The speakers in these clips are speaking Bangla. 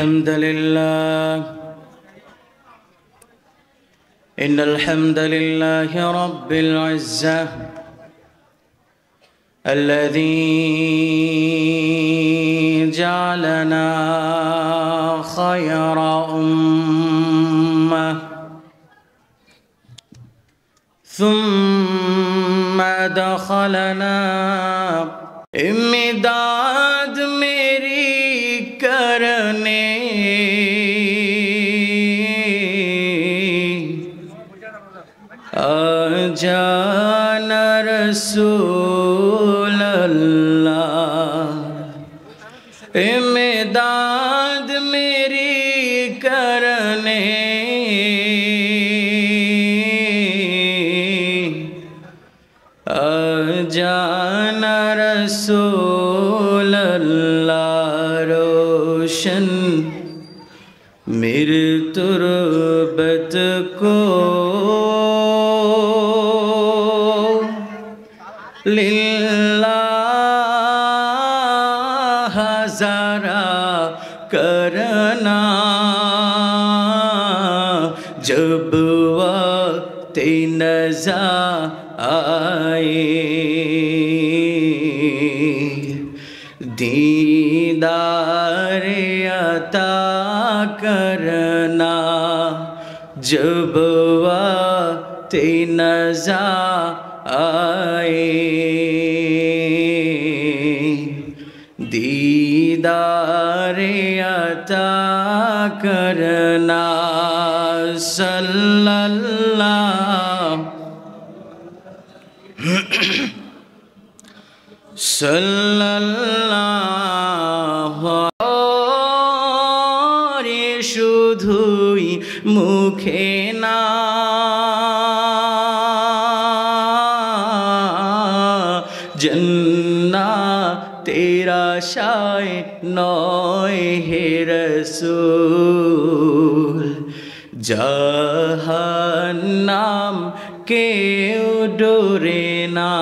الحمد لله إن الحمد لله رب العزة الذي جعلنا خير أمة ثم دخلنا امداد मेरी करने आजाना रसूल अल्लाह इमदाद मेरी करने आजाना रसूल अल्लाह रोशन मेरे तुरबत को लिल्लाह ज़रा करना जब वक्त नज़ा आए दीदार अता करना जब वक्त नज़ा आए दीदार अता करना सल्लल्लाहु रे शुधुई मुखे ना जन्ना तेरा शाय नौए हे रसूल जहन्नाम के डोरे ना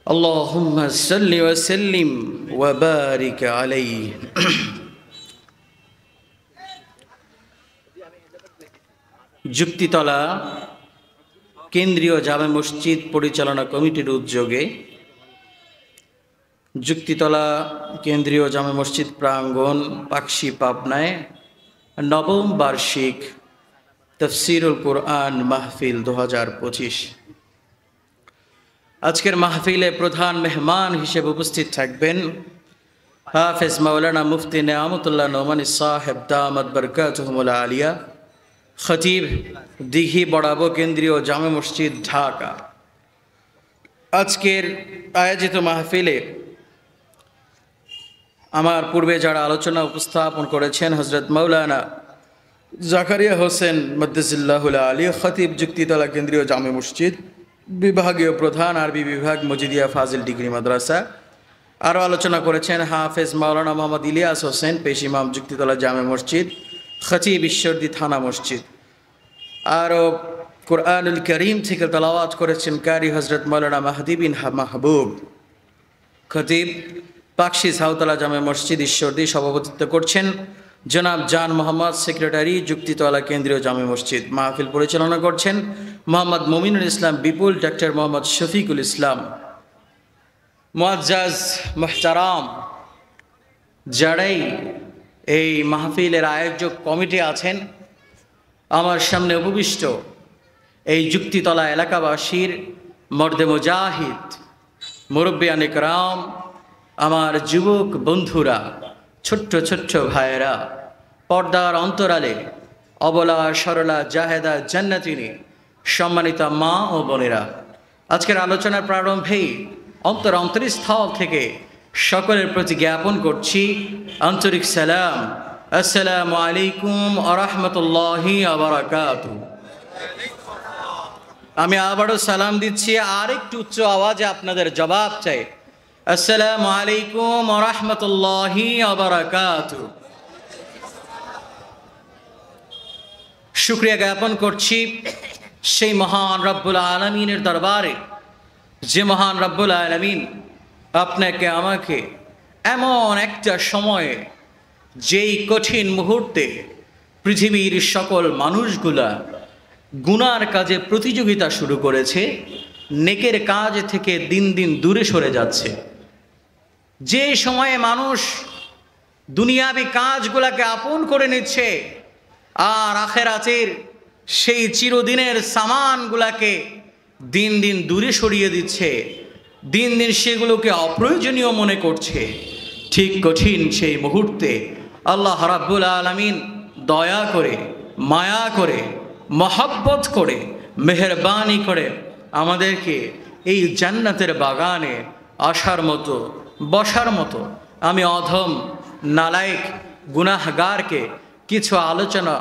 अल्लाहुम्मा सल्लि व सल्लिम व बारिक अलैहि। যুক্তিতলা কেন্দ্রীয় জামে মসজিদ পরিচালনা কমিটির উদ্যোগে যুক্তিতলা কেন্দ্রীয় জামে মসজিদ প্রাঙ্গণ পাকশি পাবনায় নবম বার্ষিক তফসিরুল কুরআন মাহফিল 2025। আজকের মাহফিলে প্রধান মেহমান হিসেবে উপস্থিত থাকবেন হাফেজ মাওলানা মুফতি নেয়ামতুল্লাহ নোমানী সাহেব দামাত বরকাতুহুমুল আলিয়া, খতিব দিঘি বড়াবো কেন্দ্রীয় জামে মসজিদ ঢাকা। আজকের আয়োজিত মাহফিলে আমার পূর্বে যারা আলোচনা উপস্থাপন করেছেন হযরত মাওলানা জাকারিয়া হোসেন মাদ্দাজিল্লাহুল আলী, খতিব যুক্তিতলা কেন্দ্রীয় জামে মসজিদ বিভাগীয় প্রধান আরবি বিভাগ মজিদিয়া ফাজিল ডিগ্রি মাদ্রাসা। আরও আলোচনা করেছেন হাফেজ মাওলানা মোহাম্মদ ইলিয়াস হোসেন, পেশ ইমাম যুক্তিতলা জামে মসজিদ, খতিব ঈশ্বরদী থানা মসজিদ। আরও কুরআনুল করিম থেকে তেলাওয়াত করেছেন কারি হযরত মাওলানা মাহদি বিন মাহবুব, খতিব পাকশি সাউতলা জামে মসজিদ ঈশ্বরদী। সভাপতিত্ব করছেন জনাব জান মোহাম্মদ, সেক্রেটারি যুক্তিতলা কেন্দ্রীয় জামে মসজিদ। মাহফিল পরিচালনা করছেন মোহাম্মদ মুমিনুল ইসলাম বিপুল, ডক্টর মোহাম্মদ শফিকুল ইসলাম। মুআজ্জাজ মুহতারাম, যারাই এই মাহফিলের আয়োজক কমিটি আছেন, আমার সামনে উপবিষ্ট এই যুক্তিতলা এলাকাবাসীর মর্দে মুজাহিদ, মুরব্বিয়ান ইকরাম, আমার যুবক বন্ধুরা, ছোট্ট ছোট্ট ভাইয়েরা, পর্দার অন্তরালে অবলা সরলা জাহেদা জান্নাতিনী সম্মানিত মা ও বোনেরা, আজকের আলোচনার প্রারম্ভেই অন্তরস্থল থেকে সকলের প্রতি জ্ঞাপন করছি আন্তরিক সালাম। আসসালামু আলাইকুম ওয়া রাহমাতুল্লাহি ওয়া বারাকাতুহু। আমি আবারও সালাম দিচ্ছি, আর একটু উচ্চ আওয়াজে আপনাদের জবাব চাই। আসসালামু আলাইকুম ওয়া রাহমাতুল্লাহি ওয়া বারাকাতুহু। শুকরিয়া জ্ঞাপন করছি সেই মহান রব্বুল আলামিনের দরবারে, যে মহান রব্বুল আলামিন আপনাকে আমাকে এমন একটা সময়ে যেই কঠিন মুহূর্তে পৃথিবীর সকল মানুষগুলা গুনার কাজে প্রতিযোগিতা শুরু করেছে, নেকের কাজ থেকে দিন দিন দূরে সরে যাচ্ছে। যে সময়ে মানুষ দুনিয়াবি কাজগুলাকে আপন করে নিচ্ছে আর আখেরাতের সেই চিরদিনের সামানগুলাকে দিন দিন দূরে সরিয়ে দিচ্ছে, দিন দিন সেগুলোকে অপ্রয়োজনীয় মনে করছে, ঠিক কঠিন সেই মুহূর্তে আল্লাহ রাব্বুল আলামিন দয়া করে, মায়া করে, মহব্বত করে, মেহেরবানি করে আমাদেরকে এই জান্নাতের বাগানে আসার মতো, বসার মতো, আমি অধম নালায়েক গুনাহগারকে কিছু আলোচনা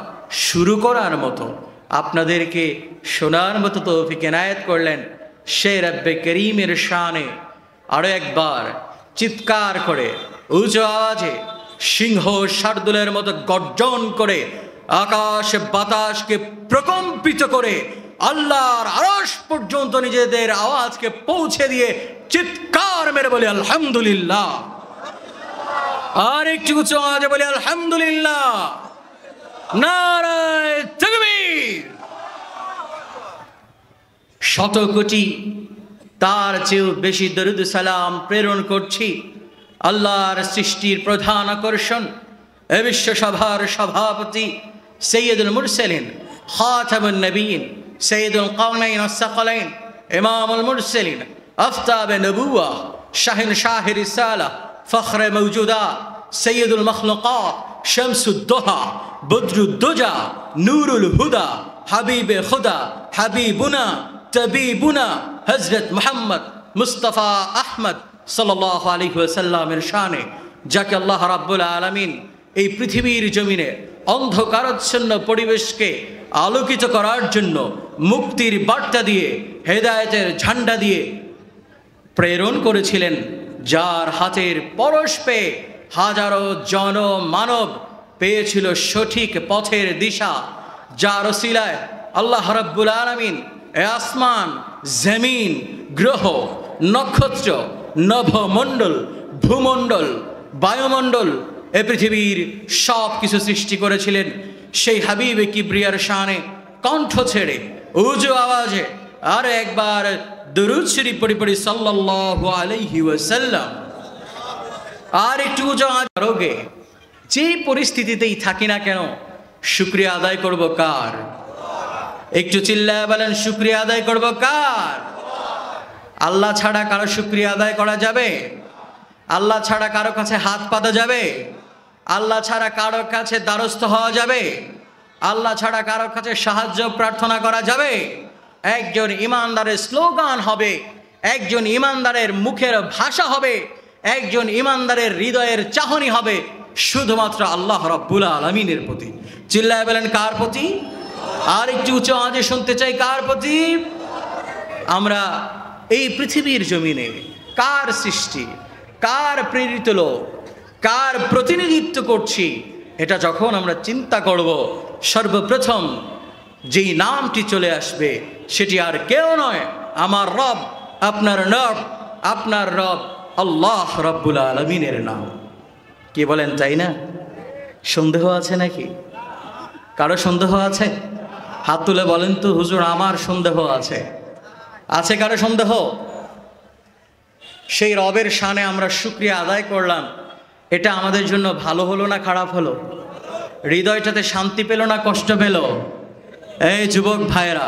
শুরু করার মতো, আপনাদেরকে শোনার মতো তৌফিক এনায়েত করলেন। সে রব্বে করিমের শানে আরো একবার চিৎকার করে উঁচু আওয়াজে সিংহ শার্দুলের মতো গর্জন করে আকাশ বাতাসকে প্রকম্পিত করে আল্লাহর আরশ পর্যন্ত নিজেদের আওয়াজকে পৌঁছে দিয়ে চিৎকার মেরে বলি আলহামদুলিল্লাহ। আর একটু উঁচু আওয়াজে বলি আলহামদুলিল্লাহ। নারায়ে তাকবীর। শত কোটি তার চেয়েও বেশি দরুদ সালাম প্রেরণ করছি আল্লাহর সৃষ্টির প্রধান আকর্ষণ এ বিশ্বসভার সভাপতি সৈয়দুল মুরসালিন, খাতামুন নবীন, সৈয়দুল কাউনাইন ওয়াস সাকালাইন, ইমামুল মুরসালিন, আফতাবে নবুওয়া, শাহিন শাহ রিসালা, ফখরে মওজুদা, সৈয়দুল মখলুকাত, শামসুদ্দোহা, বদরুদ্দোজা, নূরুল হুদা, হাবিবে খুদা, হাবিবুনা, তবিবুনা হযরত মুহাম্মদ মুস্তাফা আহমদ সাল্লাল্লাহু আলাইহি ওয়াসাল্লামের শানে, যাকে আল্লাহ রাব্বুল আলামিন এই পৃথিবীর জমিনে অন্ধকারাচ্ছন্ন পরিবেশকে আলোকিত করার জন্য মুক্তির বার্তা দিয়ে, হেদায়েতের ঝান্ডা দিয়ে প্রেরণ করেছিলেন, যার হাতের পরশ পেয়ে হাজারো জনমানব পেয়েছিল সঠিক পথের দিশা, যার ওসিলায় আল্লাহ রাব্বুল আলামিন এ আসমান, জমিন, গ্রহ, নক্ষত্র, নভমণ্ডল, ভূমণ্ডল, বায়ুমণ্ডল, এ পৃথিবীর সব কিছু সৃষ্টি করেছিলেন। সেই হাবিবে কিবরিয়ার শানে কণ্ঠ ছেড়ে উঁচু আওয়াজে আর একবার দরুদ শরীফ পড়ি পড়ি সাল্লাল্লাহু আলাইহি ওয়াসাল্লাম। আর একটু উঁচু আওয়াজে যে পরিস্থিতিতেই থাকি না কেন শুকরিয়া আদায় করব কার? একটু চিল্লায় বলেন, শুকরিয়া আদায় করব কার? আল্লাহ ছাড়া কারো শুকরিয়া আদায় করা যাবে? আল্লাহ ছাড়া কারো কাছে হাত পাতা যাবে? আল্লাহ ছাড়া কারো কাছে দ্বারস্থ হওয়া যাবে? আল্লাহ ছাড়া কারো কাছে সাহায্য প্রার্থনা করা যাবে? একজন ইমানদারের স্লোগান হবে, একজন ইমানদারের মুখের ভাষা হবে, একজন ইমানদারের হৃদয়ের চাহনি হবে শুধুমাত্র আল্লাহ রাব্বুল আলামিনের প্রতি। চিল্লায় বলেন কার প্রতি? আর একটু উঁচু আওয়াজে শুনতে চাই, কার প্রতি? আমরা এই পৃথিবীর জমিনে কার সৃষ্টি, কার প্রেরিত লোক, কার প্রতিনিধিত্ব করছি, এটা যখন আমরা চিন্তা করব, সর্বপ্রথম যেই নামটি চলে আসবে সেটি আর কেউ নয়, আমার রব, আপনার রব, আপনার রব আল্লাহ রাব্বুল আলামিনের নাম। কি বলেন, তাই না? সন্দেহ আছে নাকি? কারো সন্দেহ আছে? হাত তুলে বলেন তো, হুজুর আমার সন্দেহ আছে। আছে কারো সন্দেহ? সেই রবের শানে আমরা শুকরিয়া আদায় করলাম, এটা আমাদের জন্য ভালো হলো না খারাপ হলো? হৃদয়টাতে শান্তি পেল না কষ্ট পেল? এই যুবক ভাইরা,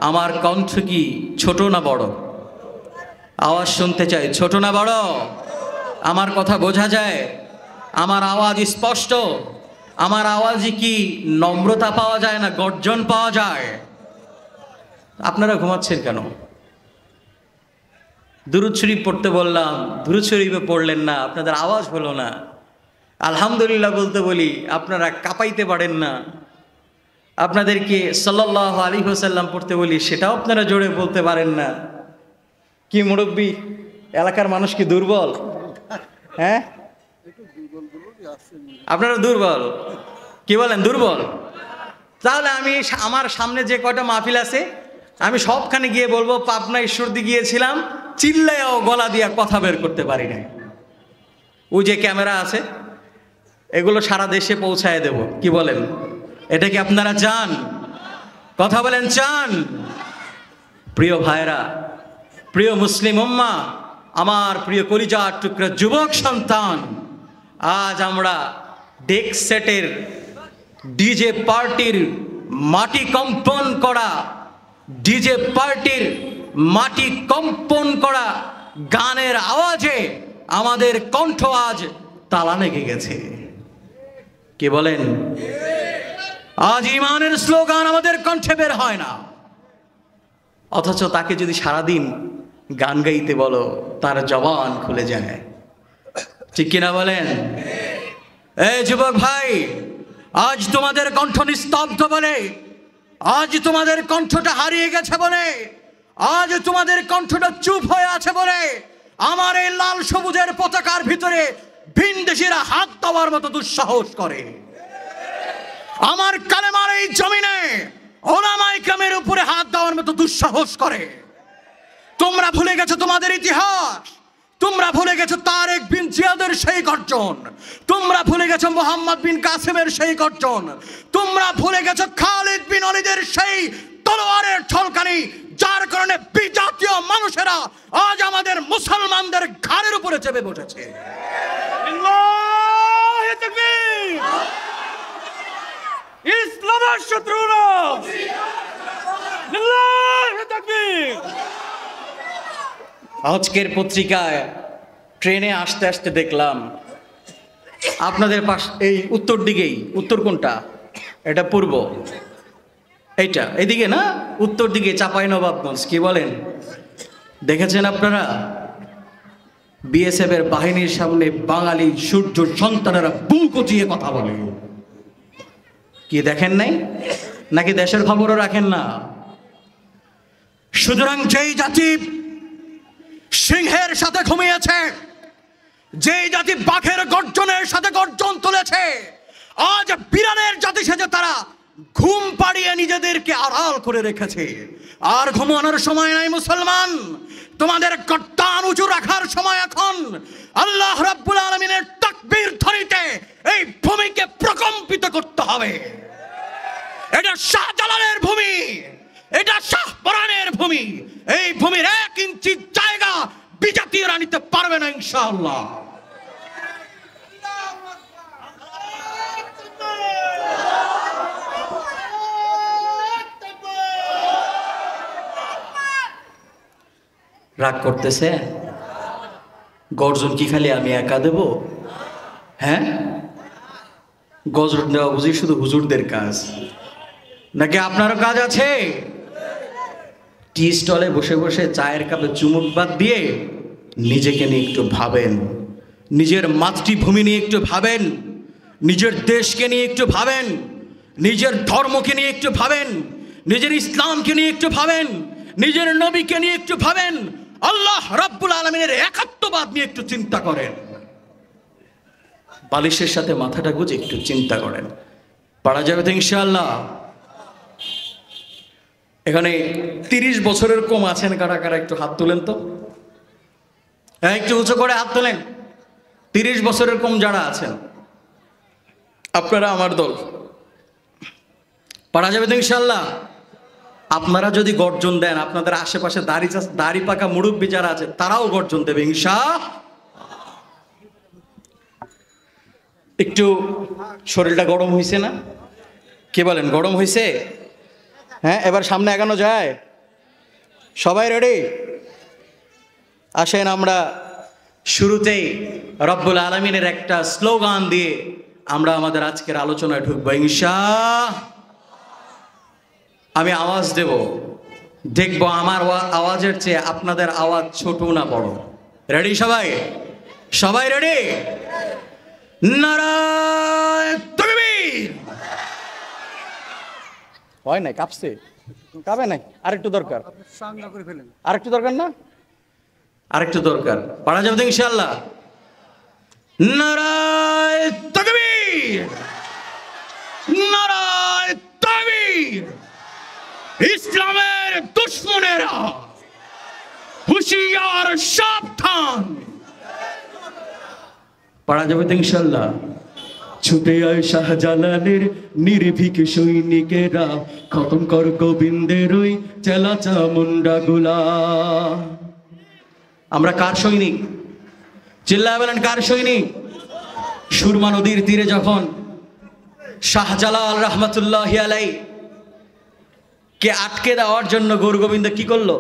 আমার কণ্ঠ কি ছোট না বড়? আওয়াজ শুনতে চাই, ছোট না বড়? আমার কথা বোঝা যায়? আমার আওয়াজ স্পষ্ট? আমার আওয়াজে কি নম্রতা পাওয়া যায় না গর্জন পাওয়া যায়? আপনারা ঘুমাচ্ছেন কেন? দুরূদ শরীফ পড়তে বললাম, দুরূদ শরীফে পড়লেন না, আপনাদের আওয়াজ হলো না। আলহামদুলিল্লাহ বলতে বলি, আপনারা কাঁপাইতে পারেন না। আপনাদেরকে সাল্লাল্লাহু আলাইহি ওয়াসাল্লাম পড়তে বলি, সেটাও আপনারা জোরে বলতে পারেন না। কি মুরব্বী, এলাকার মানুষ কি দুর্বল? হ্যাঁ, আপনারা দুর্বল? কি বলেন, দুর্বল? তাহলে আমি আমার সামনে যে কয়টা মাহফিল আছে আমি সবখানে গিয়ে বলবো, পাবনা ঈশ্বরদী গিয়েছিলাম, চিল্লায়ও গলা দিয়া কথা বের করতে পারি নাই। ওই যে ক্যামেরা আছে, এগুলো সারা দেশে পৌঁছায় দেব, কি বলেন? এটা কি আপনারা চান? কথা বলেন, চান? প্রিয় ভাইরা, প্রিয় মুসলিম উম্মাহ, আমার প্রিয় কলিজার টুকরা যুবক সন্তান, আজ আমরা ডেক সেটের ডিজে পার্টির মাটি কম্পন করা, ডিজে পার্টির মাটি কম্পন করা গানের আওয়াজে আমাদের কণ্ঠ আজ তালা লেগে গেছে, কি বলেন? আজ ইমানের স্লোগান আমাদের কণ্ঠে বের হয় না, অথচ তাকে যদি সারাদিন গান গাইতে বলো তার জবান খুলে যায়, ঠিক কিনা বলেন? এই যুবক ভাই, আজ তোমাদের কণ্ঠ নিস্তব্ধ বলে, আজ তোমাদের কণ্ঠটা হারিয়ে গেছে বলে, আজ তোমাদের কণ্ঠটা চুপ হয়ে আছে বলে আমার এই লাল সবুজের পতাকার ভিতরে ভিনদেশীরা হাত দেওয়ার মতো দুঃসাহস করে। আমার কালেমার এই জমিনে ওলামায়ে কেরামের উপরে হাত দেওয়ার মতো দুঃসাহস করে। তোমরা ভুলে গেছো তোমাদের ইতিহাস, তোমরা ভুলে গেছো তারেক বিন জিয়াদের সেই গর্জন, তোমরা ভুলে গেছো মোহাম্মদ বিন কাসেমের সেই গর্জন, তোমরা ভুলে গেছো খালিদ বিন ওয়ালিদের সেই তলোয়ারের ঝলকানি, যার কারণে বিজাতীয় মানুষেরা আজ আমাদের মুসলমানদের ঘাড়ের উপরে চেপে বসেছে। আল্লাহু তাকবীর! ইসলামের শত্রুরা আল্লাহু তাকবীর! আজকের পত্রিকায় ট্রেনে আসতে আসতে দেখলাম আপনাদের পাশ এই উত্তর দিকেই, উত্তর কোনটা? এটা পূর্ব, এইটা এদিকে না, উত্তর দিকে চাঁপাইনবাবগঞ্জ, কি বলেন? দেখেছেন আপনারা বিএসএফ এর বাহিনীর সামনে বাঙালি সূর্য সন্তানেরা বুক উঁচিয়ে কথা বলে, কি দেখেন নাই? নাকি দেশের খবরও রাখেন না? সুতরাং যেই জাতি সিংহের সাথে ঘুমিয়েছে, যেই জাতি বাঘের গর্জনের সাথে গর্জন তুলেছে, আজ বিড়ালের জাতি সেজে তারা ঘুম পাড়িয়ে নিজেদেরকে আড়াল করে রেখেছে। আর ঘুমানোর সময় নাই মুসলমান, তোমাদের গর্দান উঁচু রাখার সময় এখন। আল্লাহ রাব্বুল আলামিনের তাকবীর ধ্বনিতে এই ভূমিকে প্রকম্পিত করতে হবে। এটা শাহজালালের ভূমি, এটা শাহপরানের ভূমি, এই ভূমির 1 ইঞ্চি জায়গা বিজাতীয়রা নিতে পারবে না ইনশাআল্লাহ। রাগ করতেছে? গর্জন কি খালি আমি একা দেব? হ্যাঁ, গর্জন দেওয়া বুঝি শুধু হুজুরদের কাজ, নাকি আপনারও কাজ আছে? টি স্টলে বসে বসে চায়ের কাপে চুমুক বাদ দিয়ে নিজেকে নিয়ে একটু ভাবেন, নিজের মাতৃভূমি নিয়ে একটু ভাবেন, নিজের দেশকে নিয়ে একটু ভাবেন, নিজের ধর্মকে নিয়ে একটু ভাবেন, নিজের ইসলামকে নিয়ে একটু ভাবেন, নিজের নবীকে নিয়ে একটু ভাবেন, আল্লাহ রাব্বুল আলামিনের একাত্মবাদ নিয়ে একটু চিন্তা করেন। বালিশের সাথে মাথাটা গুজে একটু চিন্তা করেন, পারা যাবে তো ইনশাআল্লাহ। এখানে 30 বছরের কম আছেন কারা কারা? একটু হাত তোলেন তো, একটু উঁচু করে হাত তোলেন। 30 বছরের কম যারা আছেন, আপনারা আমার দল, পারা যাবে তো ইনশাআল্লাহ। আপনারা যদি গর্জন দেন, আপনাদের আশেপাশে দাড়ি পাকা মুরব্বী যারা আছে তারাও গর্জন দেবে ইনশাআল্লাহ। একটু শরীরটা গরম হয়েছে না? কি বলেন, গরম হয়েছে? হ্যাঁ, এবার সামনে এগোনো যায়? সবাই রেডি? আসেন আমরা শুরুতেই রব্বুল আলামিনের একটা স্লোগান দিয়ে আমরা আমাদের আজকের আলোচনায় ঢুকবো ইনশাআল্লাহ। আমি আওয়াজ দেব, দেখবো আমার আওয়াজের চেয়ে আপনাদের আওয়াজ ছোট না বড়। রেডি সবাই? সবাই রেডি? নারায়ে তাকবীর! হয় নাই, কাঁপছে, কাঁপে নাই, আরেকটু দরকার, আরেকটু দরকার না, আরেকটু দরকার। পারা যাবে তো ইনশাআল্লাহ। নারায়ে তাকবীর! নারায়ে তাকবীর! ইসলামের দুশমনেরা হুঁশিয়ার, সাবধান! পারা যাবে তো ইনশাল্লাহ। ছুটে আয় শাহজালালের নির্ভীক সৈনিকেরা, খতম কর গোবিন্দের ওই চেলা চামুন্ডা গুলা। আমরা কার সৈনিক? চিল্লায় বলেন কার সৈনিক? সুরমা নদীর তীরে যখন শাহজালাল রহমতুল্লাহি আলাই কে আটকে দেওয়ার জন্য গৌর গোবিন্দ কি করলো?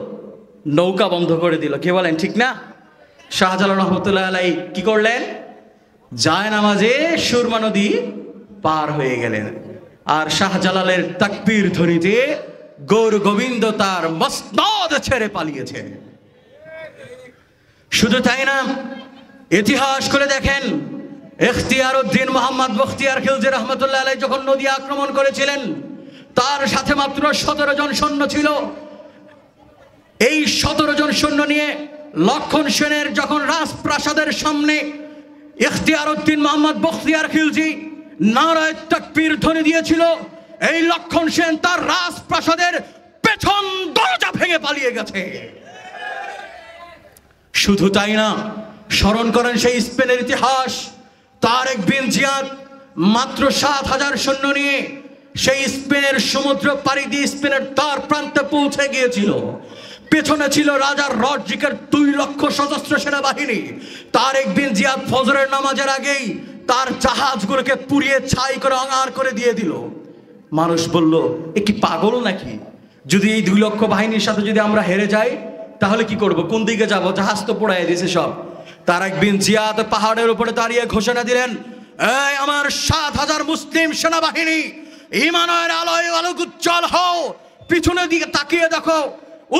নৌকা বন্ধ করে দিল। কে বলেন ঠিক না? শাহজালাল রহমতুল্লাহ আলাই কি করলেন? যায় নামাজে সুরমা নদী পার হয়ে গেলেন। আর শাহজালালের তাকবীর ধ্বনিতে গৌর গোবিন্দ তার মসনদ ছেড়ে পালিয়েছে। শুধু তাই না, ইতিহাস করে দেখেন, ইখতিয়ার উদ্দিন মোহাম্মদ বখতিয়ার খিলজি রহমতুল্লাহ আলাই যখন নদী আক্রমণ করেছিলেন, তার সাথে মাত্র 17 জন সৈন্য ছিল। এই 17 জন সৈন্য নিয়ে লক্ষণ সেনের যখন রাজপ্রাসাদের সামনে ইখতিয়ার উদ্দিন মোহাম্মদ বখতিয়ার খিলজি নারায়ে তাকবীর ধ্বনি দিয়েছিল, এই লক্ষণ সেন তার রাজপ্রাসাদের পেছন দরজা ভেঙে পালিয়ে গেছে। শুধু তাই না, স্মরণ করেন সেই স্পেনের ইতিহাস। তারেক বিন জিয়াদ মাত্র 7000 সৈন্য নিয়ে সেই স্পেনের সমুদ্র পাড়ি দিয়ে স্পেনের তার প্রান্তে পৌঁছে গিয়েছিল। পেছনে ছিল রাজা রড্রিকের 2 লক্ষ সশস্ত্র সেনাবাহিনী। তারেক বিন জিয়াদ ফজরের নামাজের আগেই তার জাহাজগুলোকে পুড়িয়ে ছাই করে অঙ্গার করে দিয়ে দিল। মানুষ বলল, এ কি পাগল নাকি? যদি এই 2 লক্ষ বাহিনীর সাথে যদি আমরা হেরে যাই তাহলে কি করব? কোন দিকে যাব? জাহাজ তো পোড়ায় দিয়েছে সব। তারেক বিন জিয়াদ পাহাড়ের উপরে দাঁড়িয়ে ঘোষণা দিলেন, এই আমার 7000 মুসলিম সেনাবাহিনী, ঈমানের আলোয় আলোক উজ্জ্বল হও, পিছনের দিকে তাকিয়ে দেখো,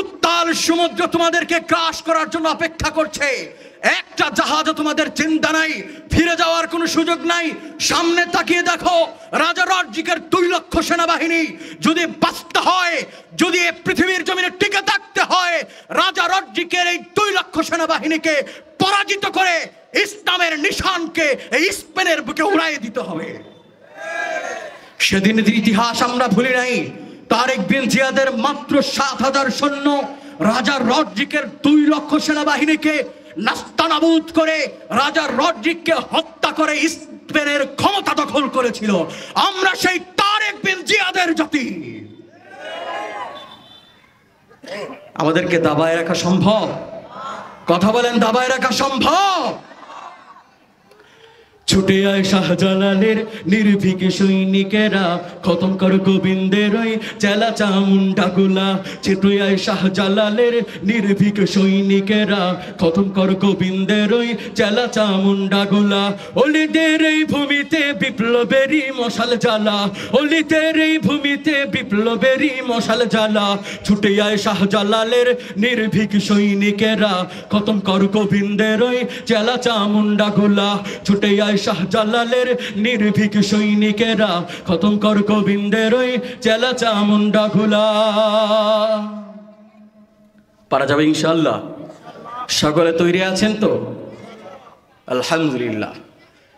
উত্তাল সমুদ্র তোমাদেরকে গ্রাস করার জন্য অপেক্ষা করছে। একটা জাহাজও তোমাদের চিন্তা নাই, ফিরে যাওয়ার কোনো সুযোগ নাই। সামনে তাকিয়ে দেখো, রাজা রড্রিকের 2 লক্ষ সেনাবাহিনী। যদি বাঁচতে হয়, যদি পৃথিবীর জমিনে টিকে থাকতে হয়, রাজা রড্রিকের এই 2 লক্ষ সেনাবাহিনীকে পরাজিত করে ইসলামের নিশানকে এই স্পেনের বুকে উড়াইয়ে দিতে হবে। সেদিনের ইতিহাস আমরা ভুলি নাই। তারেক বিন জিয়াদের মাত্র 7000 সৈন্য রাজা রড্রিকের 2 লক্ষ সেনাবাহিনীকে নাস্তানাবুদ করে রাজা রড্রিককে হত্যা করে স্পেনের ক্ষমতা দখল করেছিল। আমরা সেই তারেক বিন জিয়াদের জাতি। আমাদেরকে দাবায় রাখা সম্ভব? কথা বলেন, দাবায় রাখা সম্ভব? ছুটে আয় শাহজালালের নির্ভীক সৈনিকেরা, খতম কর গোবিন্দের ওই চেলা চামুন্ডা গুলা। ছুটে আয় শাহজালালের নির্ভীক সৈনিকেরা, খতম কর গোবিন্দের ওই চেলা চামুন্ডা গুলা। অলিদের এই ভূমিতে বিপ্লবেরই মশাল জ্বালা, অলিদের এই ভূমিতে বিপ্লবেরই মশাল জ্বালা। ছুটে আয় শাহজালালের নির্ভীক সৈনিকেরা, খতম কর গোবিন্দের ওই চেলা চামুন্ডা গুলা। ছুটে আয় শাহজালালের নির্ভীক সৈনিকেরা, খতম কর গোবিন্দের ওই চেলা চামুন্ডা গুলা। পারা যাবে ইনশাআল্লাহ? সকলে তৈরি আছেন তো? আলহামদুলিল্লাহ।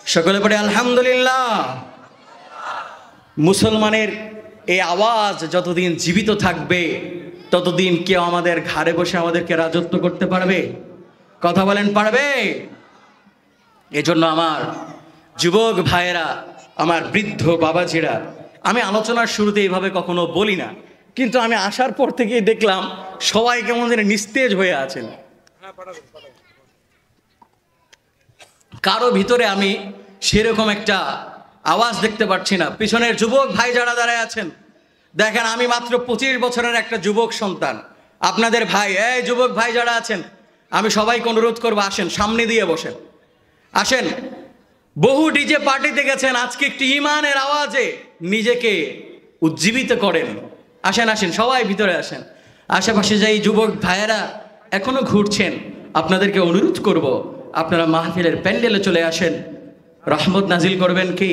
সকলে পড়ে আলহামদুলিল্লাহ। মুসলমানের এই আওয়াজ যতদিন জীবিত থাকবে ততদিন কেউ আমাদের ঘাড়ে বসে আমাদেরকে রাজত্ব করতে পারবে? কথা বলেন, পারবে? এজন্য আমার যুবক ভাইয়েরা, আমার বৃদ্ধ বাবাজিরা, আমি আলোচনার শুরুতে এইভাবে কখনো বলি না, কিন্তু আমি আসার পর থেকেই দেখলাম সবাই কেমন যেন নিস্তেজ হয়ে আছেন। কারো ভিতরে আমি সেরকম একটা আওয়াজ দেখতে পাচ্ছি না। পিছনের যুবক ভাই যারা দাঁড়ায় আছেন, দেখেন আমি মাত্র 25 বছরের একটা যুবক সন্তান, আপনাদের ভাই। এই যুবক ভাই যারা আছেন, আমি সবাইকে অনুরোধ করবো, আসেন সামনে দিয়ে বসেন, আসেন। বহু ডিজে পার্টিতে গেছেন, আজকে একটি ইমানের আওয়াজে নিজেকে উজ্জীবিত করেন। আসেন আসেন, সবাই ভিতরে আসেন। আশেপাশে যে যুবক ভাইয়েরা এখনো ঘুরছেন, আপনাদেরকে অনুরোধ করব, আপনারা মাহফিলের প্যান্ডেলে চলে আসেন। রহমত নাজিল করবেন কে?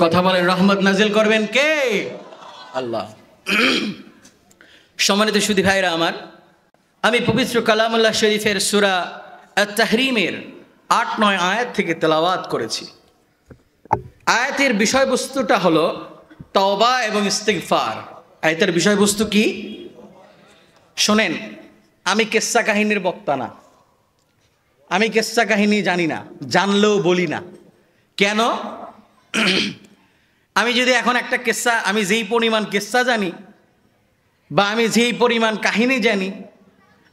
কথা বলেন, রহমত নাজিল করবেন কে? আল্লাহ। সম্মানিত সুধী ভাইরা আমার, আমি পবিত্র কালামুল্লাহ শরীফের সূরা আত-তাহরিমের 8-9 আয়াত থেকে তেলাওয়াত করেছি। আয়াতের বিষয়বস্তুটা হলো তওবা এবং ইস্তিগফার। আয়াতের বিষয়বস্তু কি? শোনেন, আমি কিস্সা কাহিনীর বক্তা না, আমি কিস্সা কাহিনী জানি না, জানলেও বলি না। কেন? আমি যদি এখন একটা কিস্সা, আমি যেই পরিমাণ কিস্সা জানি বা আমি যেই পরিমাণ কাহিনী জানি,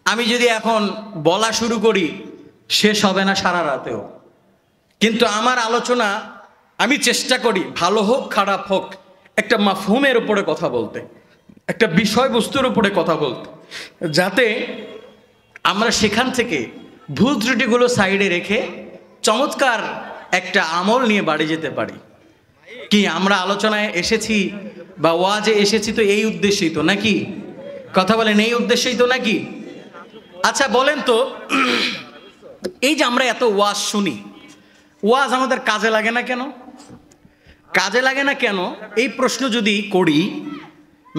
আমি যদি এখন বলা শুরু করি, শেষ হবে না সারা রাতেও। কিন্তু আমার আলোচনা, আমি চেষ্টা করি ভালো হোক খারাপ হোক একটা মাফহুমের উপরে কথা বলতে, একটা বিষয়বস্তুর উপরে কথা বলতে, যাতে আমরা সেখান থেকে ভুল ত্রুটিগুলো সাইডে রেখে চমৎকার একটা আমল নিয়ে বাড়ি যেতে পারি। কি আমরা আলোচনায় এসেছি বা ওয়াজে এসেছি তো এই উদ্দেশ্যেই তো নাকি? কথা বলেন, এই উদ্দেশ্যেই তো নাকি? আচ্ছা বলেন তো, এই যে আমরা এত ওয়াজ শুনি, ওয়াজ আমাদের কাজে লাগে না কেন? কাজে লাগে না কেন এই প্রশ্ন যদি করি,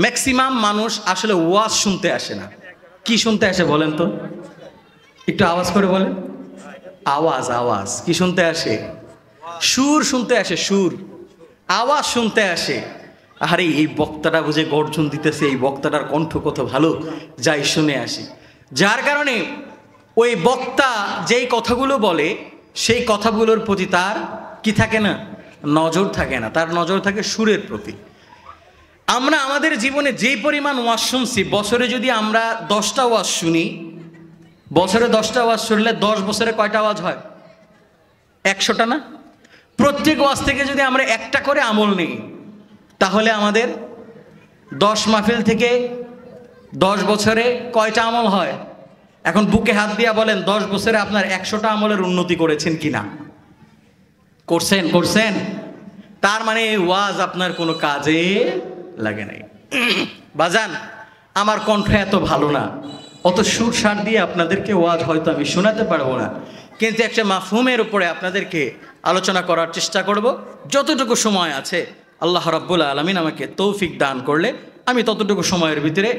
ম্যাক্সিমাম মানুষ আসলে ওয়াজ শুনতে আসে না। কি শুনতে আসে বলেন তো? একটু আওয়াজ করে বলেন। আওয়াজ, আওয়াজ কি শুনতে আসে? সুর শুনতে আসে, সুর, আওয়াজ শুনতে আসে। আরে এই বক্তাটা বুঝে গর্জন দিতেছে, এই বক্তাটার কণ্ঠ কত ভালো, যাই শুনে আসি। যার কারণে ওই বক্তা যেই কথাগুলো বলে সেই কথাগুলোর প্রতি তার কি থাকে না? নজর থাকে না, তার নজর থাকে সুরের প্রতি। আমরা আমাদের জীবনে যেই পরিমাণ ওয়াজ শুনছি, বছরে যদি আমরা 10টা ওয়াজ শুনি, বছরে 10টা ওয়াজ শুনলে 10 বছরে কয়টা ওয়াজ হয়? 100টা না? প্রত্যেক ওয়াজ থেকে যদি আমরা একটা করে আমল নিই, তাহলে আমাদের 10 মাহফিল থেকে 10 বছরে কয়টা আমল হয়? এখন বুকে হাত দিয়া বলেন, 10 বছরে আপনার 100টা আমলের উন্নতি করেছেন কিনা? করছেন? করছেন। তার মানে ওয়াজ আপনার কোনো কাজে লাগে নাই। বাজান, আমার কণ্ঠ এত ভালো না, অত সুর সার দিয়ে আপনাদেরকে ওয়াজ হয়তো আমি শোনাতে পারবো না, কিন্তু একটা মাফহুমের উপরে আপনাদেরকে আলোচনা করার চেষ্টা করব। যতটুকু সময় আছে আল্লাহ রাব্বুল আলামিন আমাকে তৌফিক দান করলে আমি ততটুকু সময়ের ভিতরে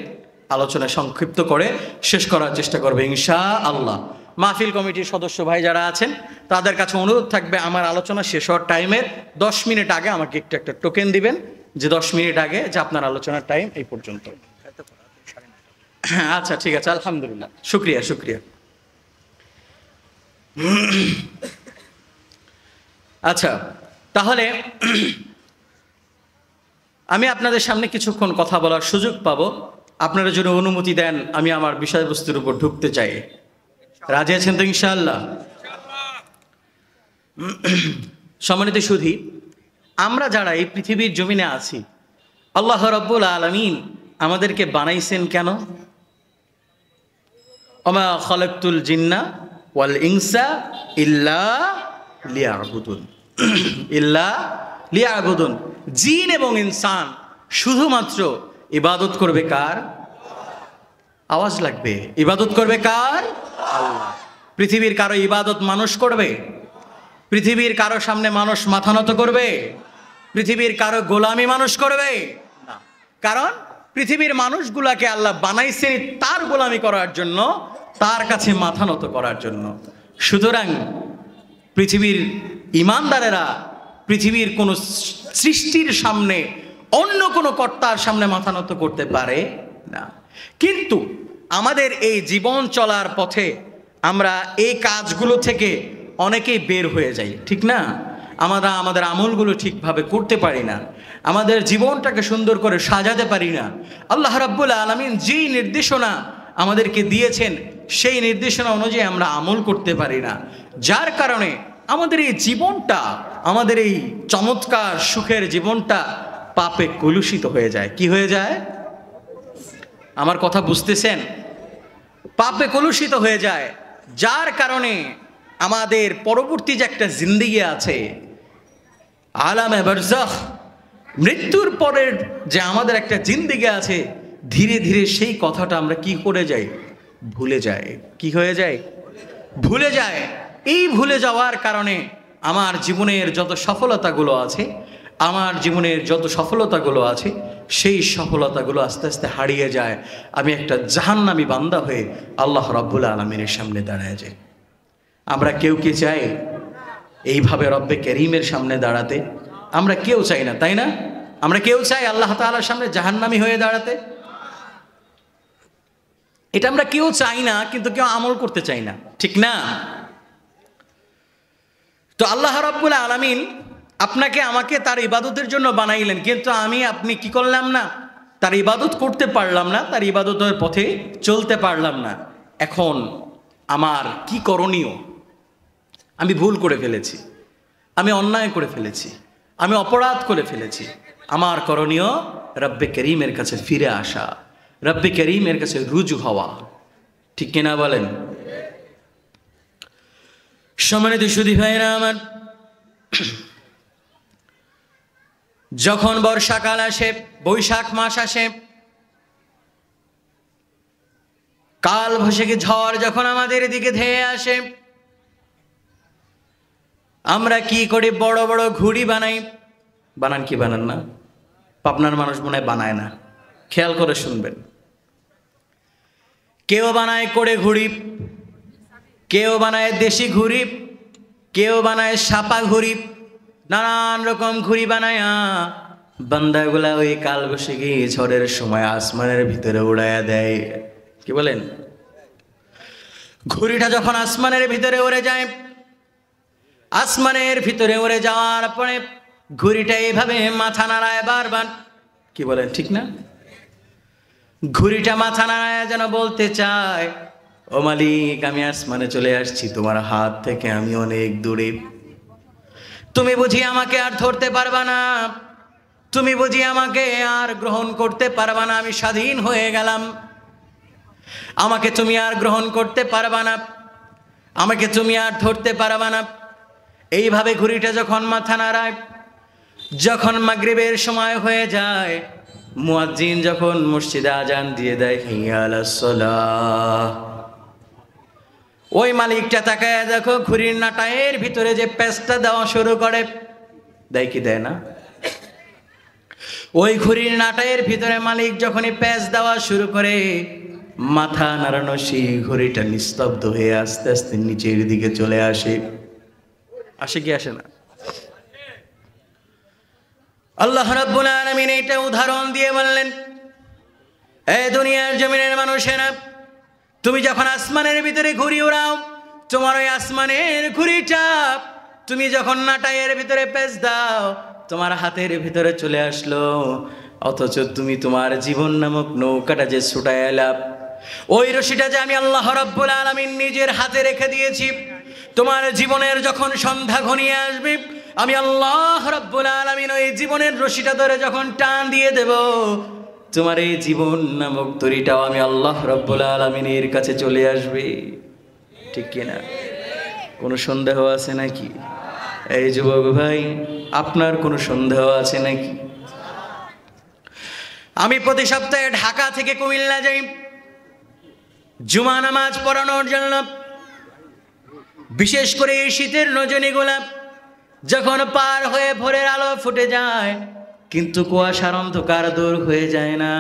আলোচনা সংক্ষিপ্ত করে শেষ করার চেষ্টা করব ইনশাআল্লাহ। মাহফিল কমিটির সদস্য ভাই যারা আছেন তাদের কাছে অনুরোধ থাকবে, আমার আলোচনা শেষ হওয়ার টাইমের 10 মিনিট আগে আমাকে একটা টোকেন দিবেন, যে 10 মিনিট আগে যে আপনার আলোচনার টাইম এই পর্যন্ত। আচ্ছা ঠিক আছে, আলহামদুলিল্লাহ, শুক্রিয়া শুক্রিয়া। আচ্ছা, তাহলে আমি আপনাদের সামনে কিছুক্ষণ কথা বলার সুযোগ পাবো। আপনারা যদি অনুমতি দেন, আমি আমার বিষয়বস্তুর উপর ঢুকতে চাই। রাজি আছেন তো ইনশাআল্লাহ? সম্মানিত সুধী, আমরা যারা এই পৃথিবীর জমিনে আছি, আল্লাহ রাব্বুল আলামিন আমাদেরকে বানাইছেন কেন? ওমা খালাকতুল জিন্না ওয়াল ইনসা ইল্লা লিয়াবুদুন, ইল্লা লিয়াবুদুন। জিন এবং ইনসান শুধুমাত্র ইবাদত করবে কার? আওয়াজ লাগবে। ইবাদত করবে কার? আল্লাহ। পৃথিবীর কারো ইবাদত মানুষ করবে? পৃথিবীর কারো সামনে মানুষ মাথা নত করবে? পৃথিবীর কারো গোলামি মানুষ করবে না। কারণ পৃথিবীর মানুষগুলাকে আল্লাহ বানাইছেন তার গোলামি করার জন্য, তার কাছে মাথা নত করার জন্য। সুতরাং পৃথিবীর ইমানদারেরা পৃথিবীর কোনো সৃষ্টির সামনে, অন্য কোনো কর্তার সামনে মাথা নত করতে পারে না। কিন্তু আমাদের এই জীবন চলার পথে আমরা এই কাজগুলো থেকে অনেকেই বের হয়ে যাই, ঠিক না? আমরা আমাদের আমলগুলো ঠিকভাবে করতে পারি না, আমাদের জীবনটাকে সুন্দর করে সাজাতে পারি না। আল্লাহ রাব্বুল আলামিন যেই নির্দেশনা আমাদেরকে দিয়েছেন সেই নির্দেশনা অনুযায়ী আমরা আমল করতে পারি না, যার কারণে আমাদের এই জীবনটা, আমাদের এই চমৎকার সুখের জীবনটা পাপে কলুষিত হয়ে যায়। কি হয়ে যায়? আমার কথা বুঝতেছেন? পাপে কলুষিত হয়ে যায়, যার কারণে আমাদের পরবর্তী যে একটা জিন্দেগি আছে, আলামে বারজাখ, মৃত্যুর পরের যে আমাদের একটা জিন্দেগি আছে, ধীরে ধীরে সেই কথাটা আমরা কি করে যাই? ভুলে যাই। কি হয়ে যায়? ভুলে যায়। এই ভুলে যাওয়ার কারণে আমার জীবনের যত সফলতাগুলো আছে, সেই সফলতাগুলো আস্তে আস্তে হারিয়ে যায়। আমি একটা জাহান্নামী বান্দা হয়ে আল্লাহ রাব্বুল আলামিনের সামনে দাঁড়ায় যাই। আমরা কেউ কি চাই এইভাবে রব্বে করিমের সামনে দাঁড়াতে? আমরা কেউ চাই না, তাই না? আমরা কেউ চাই আল্লাহ তাআলার সামনে জাহান্নামী হয়ে দাঁড়াতে? এটা আমরা কেউ চাই না, কিন্তু কেউ আমল করতে চাই না, ঠিক না? তো আল্লাহ রাব্বুল আলামিন আপনাকে আমাকে তার ইবাদতের জন্য বানাইলেন, কিন্তু আপনি কি করলাম না, তার ইবাদত করতে পারলাম না, তার ইবাদতের পথে চলতে পারলাম না। এখন আমার কি করণীয়? আমি ভুল করে ফেলেছি, আমি অন্যায় করে ফেলেছি, আমি অপরাধ করে ফেলেছি। আমার করণীয় রব্বে করিমের কাছে ফিরে আসা, রব্বে করিমের কাছে রুজু হওয়া। ঠিক কিনা বলেন? সম্মানিত সুধী ভাইরা আমার, যখন বর্ষাকাল আসে, বৈশাখ মাস আসে, কাল বৈশাখী ঝড় যখন আমাদের দিকে ধেয়ে আসে, আমরা কি করি? বড় বড় ঘুড়ি বানাই। বানান কি বানান না? পাবনার মানুষ মনে হয় বানায় না, খেয়াল করে শুনবেন। কেউ বানায় করে ঘুড়ি, কেউ বানায় দেশি ঘুড়ি, কেউ বানায় সাপা ঘুড়ি, নানান রকম ঘুড়ি বানায় বান্দাগুলা ওই কাল বৈশাখী ঝড়ের সময় আসমানের ভিতরে উড়াইয়া দেয়। কি বলেন? ঘুড়িটা যখন আসমানের ভিতরে উড়ে যায়, আসমানের ভিতরে উড়ে যাওয়ার পরে ঘুড়িটা এইভাবে মাথা নাড়ায় বারবার। কি বলেন? ঠিক না? ঘুড়িটা মাথা নাড়ায় যেন বলতে চায়, ও মালিক, আমি আসমানে চলে আসছি, তোমার হাত থেকে আমি অনেক দূরে। তুমি বুঝি আমাকে আর ধরতে পারবা না, তুমি বুঝি আমাকে আর গ্রহণ করতে পারবা না, আমি স্বাধীন হয়ে গেলাম, আমাকে তুমি আর গ্রহণ করতে পারবা না, আমাকে তুমি আর ধরতে পারবা না। এইভাবে ঘুড়িটা যখন মাথা নাড়ায়, যখন মাগরিবের সময় হয়ে যায়, মুয়াজ্জিন যখন মসজিদে আজান দিয়ে দেয়, হাইয়া আলাস সালাহ, ওই মালিকটা তাকায় দেখো ঘুড়ির নাটায়ের ভিতরে যে প্যাঁচটা দেওয়া শুরু করে। দেয় কি দেয় না? ওই ঘুড়ির নাটায়ের ভিতরে মালিক যখনই প্যাঁচ দেওয়া শুরু করে, মাথা নাড়ানো সেই ঘড়িটা নিস্তব্ধ হয়ে আস্তে আস্তে নিচের দিকে চলে আসে। আসে কি আসে না? আল্লাহ রাব্বুল আলামিন এটা উদাহরণ দিয়ে বললেন, এই দুনিয়ার জমিনের মানুষেরা, তুমি যখন আসমানের ভিতরে ঘুড়ি উড়াও, তোমার ওই আসমানের ঘুড়িটা তুমি যখন নাটাইয়ের ভিতরে পেঁচ দাও, তোমার হাতের ভিতরে চলে আসলো, অথচ তুমি তোমার জীবন নামক নৌকাটা যে ছুটায় এলাম, ওই রশিটা যে আমি আল্লাহ রাব্বুল আলামিন নিজের হাতে রেখে দিয়েছি, তোমার জীবনের যখন সন্ধ্যা ঘনিয়ে আসবে, আমি আল্লাহ রাব্বুল আলামিন ওই জীবনের রশিটা ধরে যখন টান দিয়ে দেব, তোমার এই জীবন নামক তরিটাও আমি আল্লাহ রাব্বুল আলামিনের কাছে চলে আসবে। ঠিক কিনা? কোনো সন্দেহ আছে নাকি? এই যুবক ভাই, আপনার কোনো সন্দেহ আছে নাকি? আমি প্রতি সপ্তাহে ঢাকা থেকে কুমিল্লা যাই জুমা নামাজ পড়ানোর জন্য। বিশেষ করে এই শীতের রজনীগুলা যখন পার হয়ে ভোরের আলো ফুটে যায়, কিন্তু কুয়াশার অন্ধকার দূর হয়ে যায় না,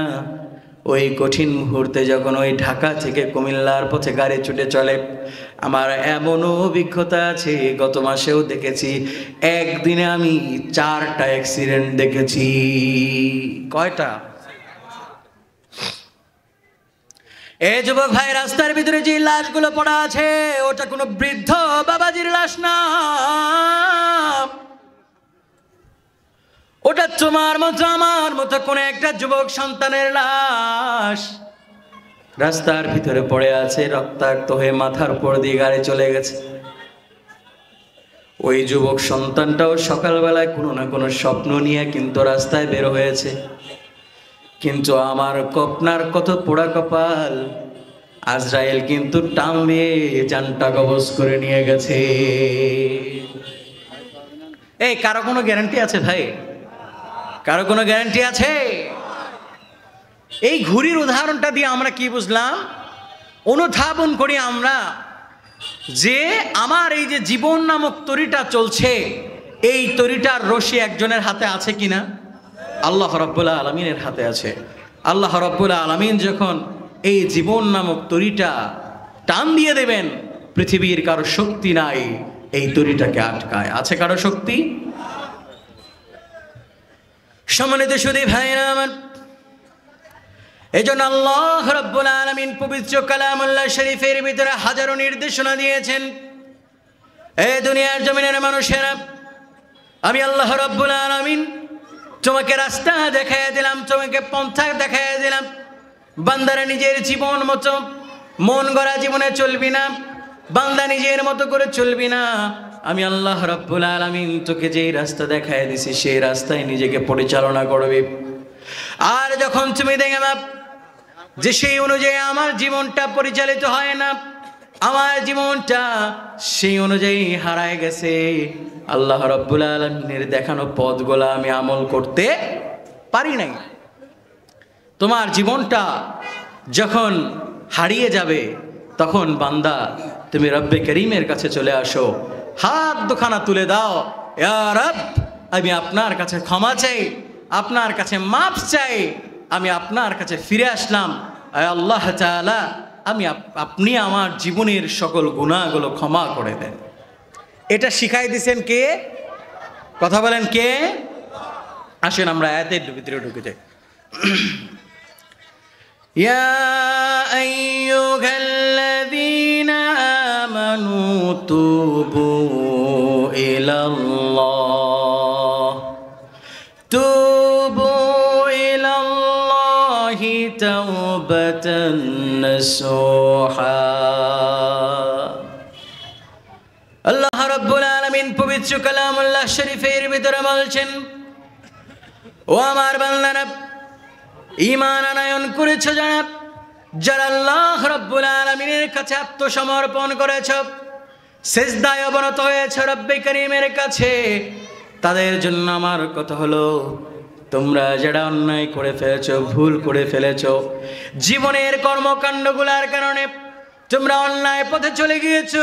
ওই কঠিন মুহূর্তে যখন ওই ঢাকা থেকে কুমিল্লার পথে গাড়ি ছুটে চলে, আমার এমনও অভিজ্ঞতা আছে, গত মাসেও দেখেছি, একদিনে আমি 4টা অ্যাক্সিডেন্ট দেখেছি। কয়টা? এই যুবক ভাই, রাস্তার ভিতরে যে লাশগুলো পড়া আছে, ওটা কোনো বৃদ্ধ বাবাজির লাশ না, ওটা তোমার মতো আমার মতো কোন একটা যুবক সন্তানের লাশ। রাস্তার ভিতরে পড়ে আছে, রক্তাক্ত হয়ে মাথার উপর দিয়ে গাড়ি চলে গেছে। ওই যুবক সন্তানটাও সকালবেলায় কোনো না কোনো স্বপ্ন নিয়ে কিন্তু রাস্তায় বের হয়েছে, কিন্তু আমার কপনার কত পোড়া কপাল, আজরাইল কিন্তু টানে জানটা কবজ করে নিয়ে গেছে। এই কারো কোনো গ্যারান্টি আছে ভাই? কারো কোনো গ্যারান্টি আছে? এই ঘুড়ির উদাহরণটা দিয়ে আমরা কি বুঝলাম? অনুধাবন করি আমরা যে আমার এই যে জীবন নামক তরিটা চলছে, এই তরিটার রশি একজনের হাতে আছে কিনা? আল্লাহ রাব্বুল আলামিনের হাতে আছে। আল্লাহ রাব্বুল আলামিন যখন এই জীবন নামক তরিটা টান দিয়ে দেবেন, পৃথিবীর কারো শক্তি নাই এই তরিটাকে আটকায়। আছে কারো শক্তি? সম্মানিত সুধী ভাইরা আমার, এই জন্য আল্লাহ রাব্বুল আলামিন পবিত্র কালামুল্লাহ শরীফের ভিতরে হাজারো নির্দেশনা দিয়েছেন। এই দুনিয়ার জমিনের মানুষেরা, আমি আল্লাহ রাব্বুল আলামিন তোমাকে রাস্তা দেখাইয়া দিলাম, তোমাকে পন্থা দেখাইয়া দিলাম। বান্দারা নিজের জীবন মতো মন গড়া জীবনে চলবি না, বান্দা নিজের মতো করে চলবি না। আমি আল্লাহ রাব্বুল আলামিন তোকে যেই রাস্তা দেখাইয়া দিছি সেই রাস্তায় নিজেকে পরিচালনা করবি। আর যখন তুমি দেখবে যে সেই অনুযায়ী আমার জীবনটা পরিচালিত হয় না, আমার জীবনটা সেই অনুযায়ী হারায় গেছে, আল্লাহ রাব্বুল আলামিনের দেখানো পথগুলো আমি আমল করতে পারি নাই, তোমার জীবনটা যখন হারিয়ে যাবে তখন বান্দা তুমি রব্বে করিমের কাছে চলে আসো, হাত দুখানা তুলে দাও, ইয়া রব আমি আপনার কাছে ক্ষমা চাই, আপনার কাছে মাফ চাই, আমি আপনার কাছে ফিরে আসলাম। আয় আল্লাহ তাআলা আপনি আমার জীবনের সকল গুনাহগুলো ক্ষমা করে দেন। এটা শিখাই দিয়েছেন কে? কথা বলেন কে? আসেন আমরা আয়াতের ভিতরে ঢুকে যাই। ইয়া আইয়ুহাল্লাযীনা আমানু তুবু ইলাল্লাহ, তুবু ইলাল্লাহি তাওবাতান নাসুহা। আল্লাহ রাব্বুল আলামিন পবিত্র কালামুল্লাহ শরীফের ভিতরে বলছেন, ও আমার বান্দারা, ঈমান আনয়ন করেছ যারা আল্লাহ রাব্বুল আলামিনের কাছে আত্মসমর্পণ করেছ, সিজদায় অবনত হয়েছ রব্বে করিমের কাছে, তাদের জন্য আমার কথা হলো, তোমরা যারা অন্যায় করে ফেলেছ, ভুল করে ফেলেছ, জীবনের কর্মকাণ্ডগুলোর কারণে তোমরা অন্যায় পথে চলে গিয়েছ,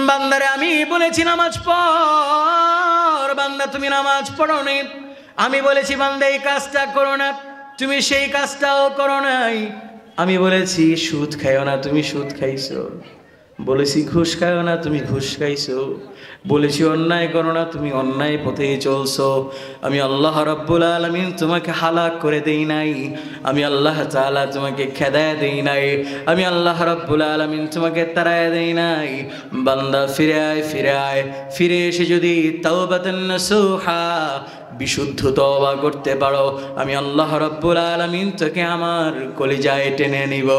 বান্দারে আমি বলেছি নামাজ পড়, বান্দা তুমি নামাজ পড়ো নি। আমি বলেছি বান্দা এই কাজটা করো না, তুমি সেই কাজটাও করো নাই। আমি বলেছি সুদ খাইও না, তুমি সুদ খাইছো। বলেছি ঘুষ খাইও না, তুমি ঘুষ খাইছো। বলেছি অন্যায় করো না, তুমি অন্যায় পথেই চলছো। আমি আল্লাহ রাব্বুল আলামিন তোমাকে হালাক করে দেই নাই, আমি আল্লাহ তাআলা তোমাকে খেদায় দেই নাই, আমি আল্লাহ রাব্বুল আলামিন তোমাকে তাড়ায় দেই নাই। বান্দা ফিরে আয়, ফিরে আয়, ফিরে এসে যদি তাওবাতান নাসুহা বিশুদ্ধ তওবা করতে পারো, আমি আল্লাহ রাব্বুল আলামিন তোকে আমার কলিজায় টেনে নিব।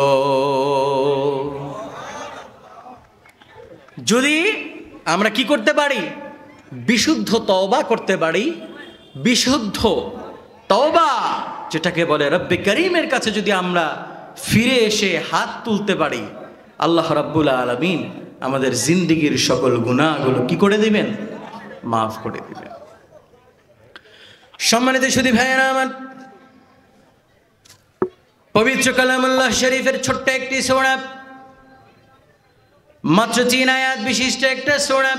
যদি আমরা কি করতে পারি? বিশুদ্ধ তওবা করতে পারি। বিশুদ্ধ তওবা যেটাকে বলে, রব্বে করিমের কাছে যদি আমরা ফিরে এসে হাত তুলতে পারি, আল্লাহ রাব্বুল আলামিন আমাদের জিন্দেগীর সকল গুনাহগুলো কি করে দিবেন? মাফ করে দিবেন। সম্মানিত সুধী ভাইয়েরা আমার, পবিত্র কালামুল্লাহ শরীফের ছোট্ট একটি সূরা, মাত্র 3 আয়াত বিশিষ্ট একটা সূরা।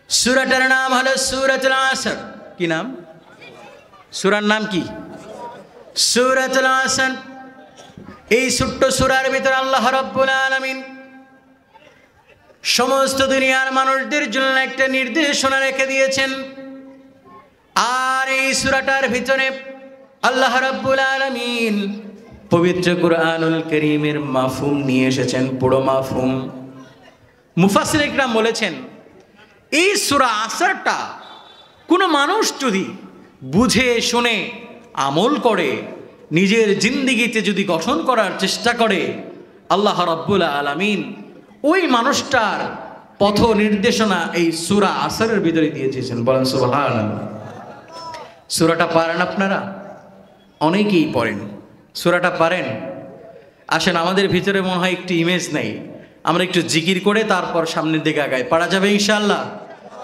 সূরাটার নাম হলো সূরাতুল আসর। কি নাম? সূরার নাম কি? সূরাতুল আসর। এই ছোট্ট সূরার ভিতরে আল্লাহ রাব্বুল আলামিন সমস্ত দুনিয়ার মানুষদের জন্য একটা নির্দেশনা রেখে দিয়েছেন। আর এই সূরাটার ভিতরে আল্লাহ রাব্বুল আলামিন পবিত্র কুরআনুল কারীমের মাফহুম নিয়ে এসেছেন, পুরো মাফহুম। মুফাসসির ইকরাম বলেছেন, এই সূরা আসরটা কোনো মানুষ যদি বুঝে শুনে আমল করে, নিজের জিন্দেগিতে যদি গঠন করার চেষ্টা করে, আল্লাহ রাব্বুল আলামিন ওই মানুষটার পথ নির্দেশনা এই সূরা আসরের ভিতরে দিয়ে দিয়েছেন। বলেন সুবহানাল্লাহ। সূরাটা পারেন আপনারা? অনেকেই পড়েন। সূরাটা পারেন? আসেন, আমাদের ভিতরে মনে হয় একটু ইমেজ নেই, আমরা একটু জিকির করে তারপর সামনের দিকে আগাই। পারা যাবে ইনশাআল্লাহ?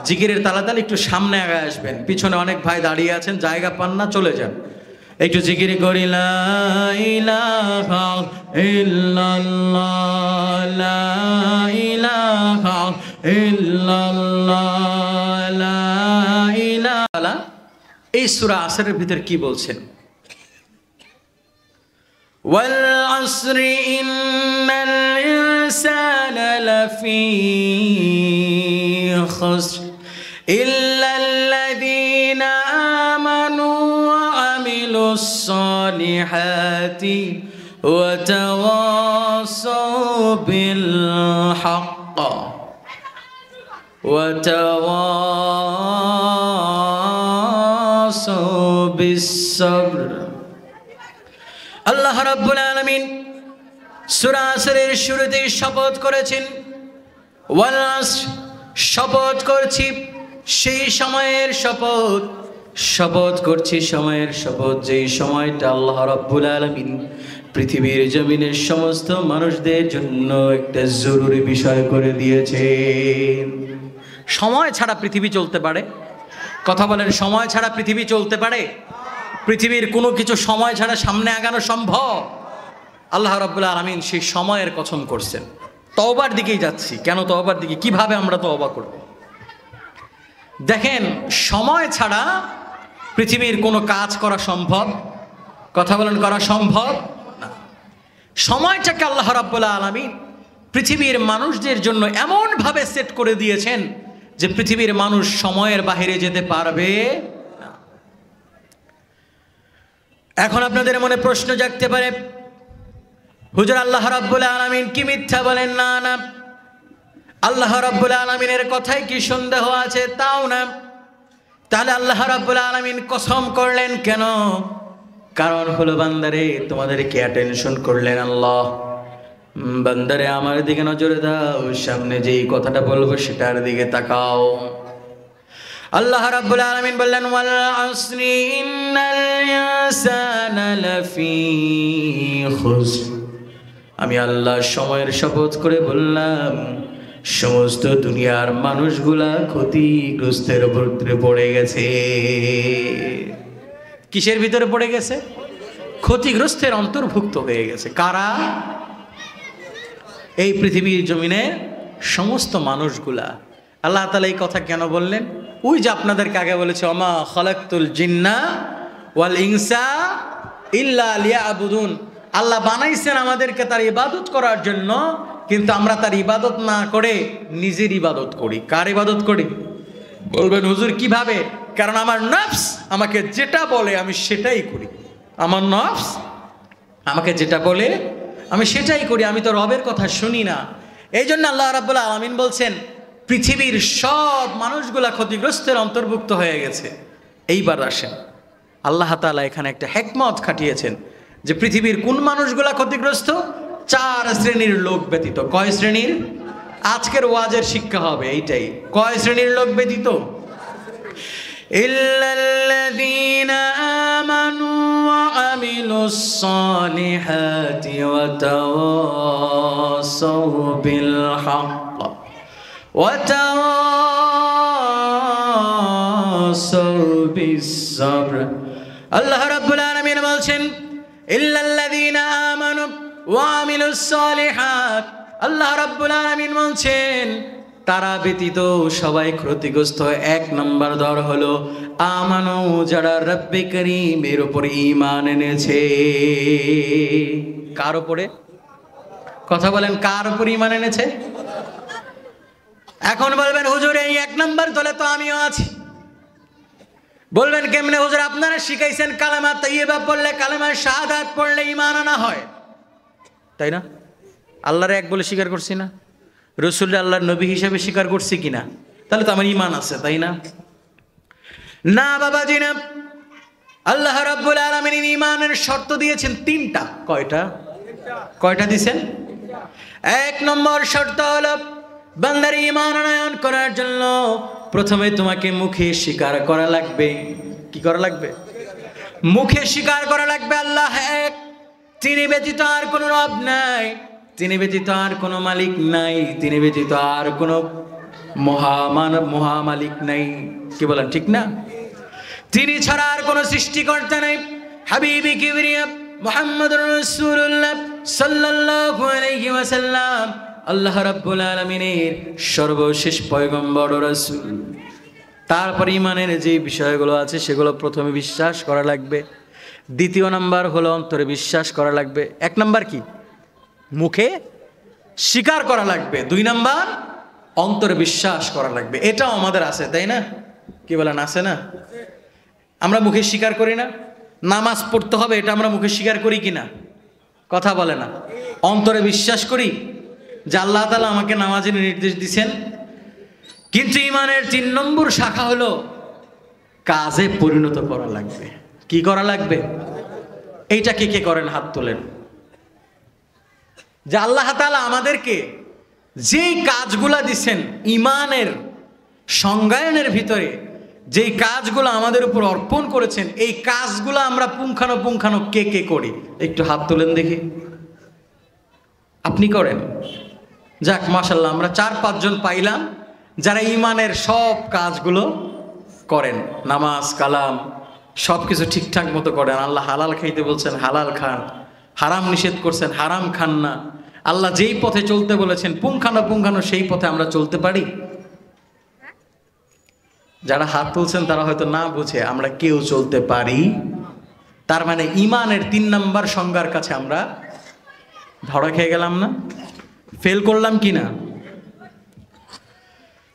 জিকিরের তালাতাল একটু সামনে আগায় আসবেন। পিছনে অনেক ভাই দাঁড়িয়ে আছেন, জায়গা পান না, চলে যান। একটু জিকির করি, লা ইলাহা ইল্লাল্লাহ, লা ইলাহা ইল্লাল্লাহ, লা ইলাহা। এই সূরা আসরের ভিতর কি বলছেন? ওয়াল আসরি ইন্নাল ইনসানা লাফি খুসর ইল্লাল্লাযীনা আমানু ওয়া আমিলুস সালিহাতি ওয়া তাওয়াসাউ বিল হক্ক। وتواصوا بالصبر আল্লাহ রাব্বুল আলামিন সূরা আসরের শুরুতে শপথ করেছেন, ওয়াল আসর, শপথ করছি সেই সময়ের শপথ, শপথ করছি সময়ের শপথ, যেই সময়টা আল্লাহ রাব্বুল আলামিন পৃথিবীর জমিনের সমস্ত মানুষদের জন্য একটা জরুরি বিষয় করে দিয়েছে। সময় ছাড়া পৃথিবী চলতে পারে? কথা বলেন, সময় ছাড়া পৃথিবী চলতে পারে? পৃথিবীর কোনো কিছু সময় ছাড়া সামনে আগানো সম্ভব? আল্লাহ রাব্বুল আলামিন সেই সময়ের কসম করছেন। তওবার দিকেই যাচ্ছি। কেন তওবার দিকে? কিভাবে আমরা তওবা করব? দেখেন, সময় ছাড়া পৃথিবীর কোনো কাজ করা সম্ভব? কথা বলেন, করা সম্ভব না। সময়টাকে আল্লাহ রাব্বুল আলামিন পৃথিবীর মানুষদের জন্য এমনভাবে সেট করে দিয়েছেন যে পৃথিবীর মানুষ সময়ের বাইরে যেতে পারবে না। এখন আপনাদের মনে প্রশ্ন জাগতে পারে, হুজুর আল্লাহ রাব্বুল আলামিন কি মিথ্যা বলেন? না না, আল্লাহ রাব্বুল আলামিনের কথায় কি সন্দেহ আছে? তাও না। তাহলে আল্লাহ রাব্বুল আলামিন কসম করলেন কেন? কারণ হলো, বান্দারে তোমাদেরকে অ্যাটেনশন করলেন আল্লাহ, বান্দারে আমার দিকে নজরে দাও, সামনে যেই কথাটা বলবো সেটার দিকে তাকাও। আল্লাহ রাব্বুল আলামিন বললেন, ওয়াল আসরি ইন্নাল ইনসানা লাফি খুসর। আমি আল্লাহ সময়ের শপথ করে বললাম, সমস্ত দুনিয়ার মানুষগুলা ক্ষতিগ্রস্তের ভিতরে পড়ে গেছে। কিসের ভিতরে পড়ে গেছে? ক্ষতিগ্রস্তের অন্তর্ভুক্ত হয়ে গেছে। কারা? এই পৃথিবীর জমিনে সমস্ত মানুষগুলা। আল্লাহ তাআলা এই কথা কেন বললেন? ওই যে আপনাদেরকে আগে বলেছে, ওমা খালাকতুল জিন্না ওয়াল ইনসা ইল্লা লিয়াবুদুন। আল্লাহ বানাইছেন আমাদেরকে তার ইবাদত করার জন্য, কিন্তু আমরা তার ইবাদত না করে নিজের ইবাদত করি। কার ইবাদত করি? বলবেন হুজুর কিভাবে? কারণ আমার নফস আমাকে যেটা বলে আমি সেটাই করি। আমার নফস আমাকে যেটা বলে আমি সেটাই করি, আমি তো রবের কথা শুনি না। এই জন্য আল্লাহ রাব্বুল আলামিন বলছেন পৃথিবীর সব মানুষগুলা ক্ষতিগ্রস্তের অন্তর্ভুক্ত হয়ে গেছে। এইবার আসেন, আল্লাহ তাআলা এখানে একটা হিকমত খাটিয়েছেন যে পৃথিবীর কোন মানুষগুলা ক্ষতিগ্রস্ত? 4 শ্রেণীর লোক ব্যতীত। কয় শ্রেণীর? আজকের ওয়াজের শিক্ষা হবে এইটাই। কয় শ্রেণীর লোক ব্যতীত? ইল্লাল্লাযীনা আমানু ওয়া আমিলুস সালিহাতি ওয়া তাওয়াসাউ বিল হক ওয়া তাওয়াসাউ বিস সাবর। আল্লাহ রাব্বুল আলামিন বলছেন, ইল্লাল্লাযীনা আমানু ওয়া আমিলুস সালিহাত। আল্লাহ রাব্বুল আলামিন বলছেন তারা ব্যতীত সবাই ক্ষতিগ্রস্ত। 1 নম্বর দর হলো আমানু, যারা রব্বে করিমের উপর ঈমান এনেছে। কার উপরে? কথা বলেন, কার উপর ঈমান এনেছে? এখন বলবেন হুজুর এই 1 নম্বর দলে তো আমিও আছি। বলবেন কেমনে হুজুর? আপনারা শিখাইছেন কালেমা তাইয়্যিবা পড়লে, কালেমা শাহাদাত পড়লে ঈমান আনা হয়, তাই না? আল্লাহরে এক বলে স্বীকার করছি না? রাসূলকে আল্লাহর নবী হিসেবে স্বীকার করছি কিনা? তাহলে তো আমার ঈমান আছে, তাই না? না বাবাজি না। আল্লাহ রাব্বুল আলামিন ঈমানের শর্ত দিয়েছেন 3টা। কয়টা? কয়টা দিয়েছেন? 1 নম্বর শর্ত হলো বান্দার ঈমান আনয়ন করার জন্য প্রথমে তোমাকে মুখে স্বীকার করা লাগবে। কি করা লাগবে? মুখে স্বীকার করা লাগবে আল্লাহ এক, তিনি ব্যতীত আর কোনো রব নাই, তিনি ব্যতীত আর কোনো মালিক নাই, তিনি ব্যতীত আর কোনো মহামালিক নাই। কি বলেন, ঠিক না? তিনি ছাড়া আর কোনো সৃষ্টিকর্তা নাই। হাবিবি কিবরিয়া মুহাম্মদুর রাসূলুল্লাহ সাল্লাল্লাহু আলাইহি ওয়াসাল্লাম আল্লাহ রাব্বুল আলামিনের সর্বশেষ পয়গম্বর ও রাসূল। তারপর ঈমানের যে বিষয়গুলো আছে সেগুলো প্রথমে বিশ্বাস করা লাগবে। 2 নাম্বার হলো অন্তরে বিশ্বাস করা লাগবে। 1 নাম্বার কি? মুখে স্বীকার করা লাগবে। 2 নাম্বার অন্তরে বিশ্বাস করা লাগবে। এটাও আমাদের আছে, তাই না? কি বলেন, আছে না? আমরা মুখে স্বীকার করি না? নামাজ পড়তে হবে, এটা আমরা মুখে স্বীকার করি কিনা? কথা বলে না। অন্তরে বিশ্বাস করি যে আল্লাহ তাআলা আমাকে নামাজের নির্দেশ দিয়েছেন। কিন্তু ইমানের 3 নম্বর শাখা হলো কাজে পরিণত করা লাগবে। কি করা লাগবে? এইটা কে কে করেন? হাত তোলেন। যে আল্লাহ তাআলা আমাদেরকে যেই কাজগুলা দিচ্ছেন ইমানের সংজ্ঞায়নের ভিতরে, যেই কাজগুলো আমাদের উপর অর্পণ করেছেন, এই কাজগুলো আমরা পুঙ্খানুপুঙ্খানু কে কে করি? একটু হাত তোলেন দেখি। আপনি করেন? যাক, মাশাআল্লাহ, আমরা 4-5 জন পাইলাম যারা ইমানের সব কাজগুলো করেন। নামাজ কালাম সব কিছু ঠিকঠাক মতো করেন। আল্লাহ হালাল খাইতে বলছেন হালাল খান, হারাম নিষেধ করছেন হারাম খান না। আল্লাহ যেই পথে চলতে বলেছেন পুঙ্খানুপুঙ্খানু সেই পথে আমরা চলতে পারি? যারা হাত তুলছেন তারা হয়তো না বুঝে আমরা কেউ চলতে পারি। তার মানে ইমানের 3 নম্বর সংজ্ঞার কাছে আমরা ধরা খেয়ে গেলাম না? ফেল করলাম কি না?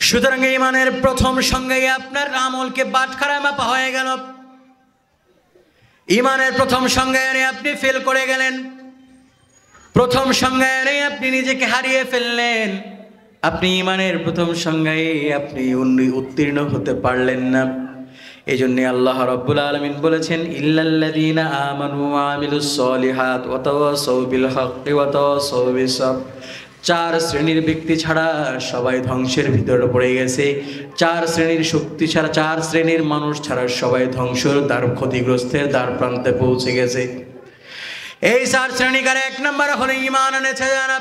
সুতরাং ইমানের প্রথম সংজ্ঞায় আপনার আমলকে বাটখারায় মাপা হয়ে গেল। ইমানের প্রথম সংজ্ঞায় আপনি ফেল করে গেলেন। প্রথম সংজ্ঞায় আপনি নিজেকে হারিয়ে ফেললেন। আপনি ইমানের প্রথম সংজ্ঞায় আপনি উত্তীর্ণ হতে পারলেন না। এই জন্যে আল্লাহ রাব্বুল আলামিন বলেছেন, ইল্লাল্লাযীনা আমানু ওয়া আমিলুস সলিহাত ওয়া তাওয়াসাউ বিল হাক্কি ওয়া তাওয়াসাউ বিস সাবর। 4 শ্রেণীর ব্যক্তি ছাড়া সবাই ধ্বংসের ভিতরে পড়ে গেছে। 4 শ্রেণীর শক্তি ছাড়া, 4 শ্রেণীর মানুষ ছাড়া সবাই ধ্বংসের দ্বার, ক্ষতিগ্রস্তের দ্বার প্রান্তে পৌঁছে গেছে। এই 4 শ্রেণীকার 1 নম্বর হলো ঈমান এনেছে যারা,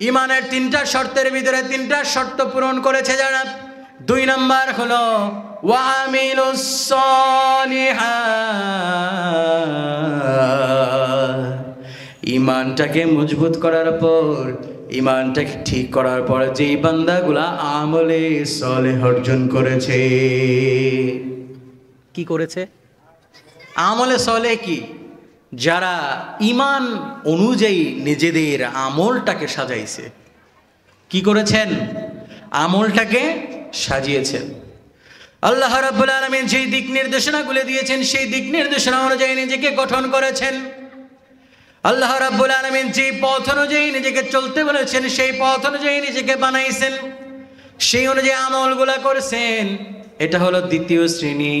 ঈমানের 3টা শর্তের ভিতরে 3টা শর্ত পূরণ করেছে যারা। 2 নম্বর হলো ওয়া আমিলুস সলিহাত। ঈমানটাকে মজবুত করার পর, ঈমানটাকে ঠিক করার পর যেই বান্দাগুলা আমলে সলেহ অর্জন করেছে। কি করেছে? আমলে সলেহ কি? যারা ঈমান অনুযায়ী নিজেদের আমলটাকে সাজাইছে। কি করেছেন? আমলটাকে সাজিয়েছেন। আল্লাহ রাব্বুল আলামিন যেই দিক নির্দেশনাগুলো দিয়েছেন সেই দিক নির্দেশনা অনুযায়ী নিজেকে গঠন করেছেন। আল্লাহ রাব্বুল আলামিন যে পথ অনুযায়ী নিজেকে চলতে বলেছেন সেই পথ অনুযায়ী নিজেকে বানাইছেন, সেই অনুযায়ী আমলগুলা করেছেন। এটা হলো 2য় শ্রেণী।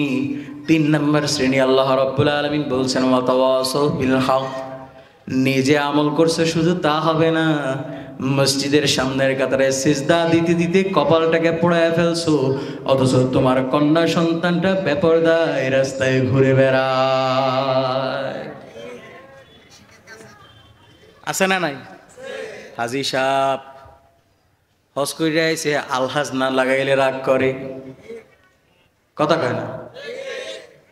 3 নম্বর শ্রেণী আল্লাহ রাব্বুল আলামিন বলছেন ওয়া তাওয়াসাউ বিল হক। নিজে আমল করছে শুধু তা হবে না, মসজিদের সামনের কাতারে সিজদা দিতে দিতে কপালটাকে পোড়ায় ফেলছো, অথচ তোমার কন্যা সন্তানটা বেপরদায় রাস্তায় ঘুরে বেড়ায়। আছে না নাই? হাজি সাহেব হজ করে আইছে, আলহাজ না লাগাইলে রাগ করে, কথা কয় না?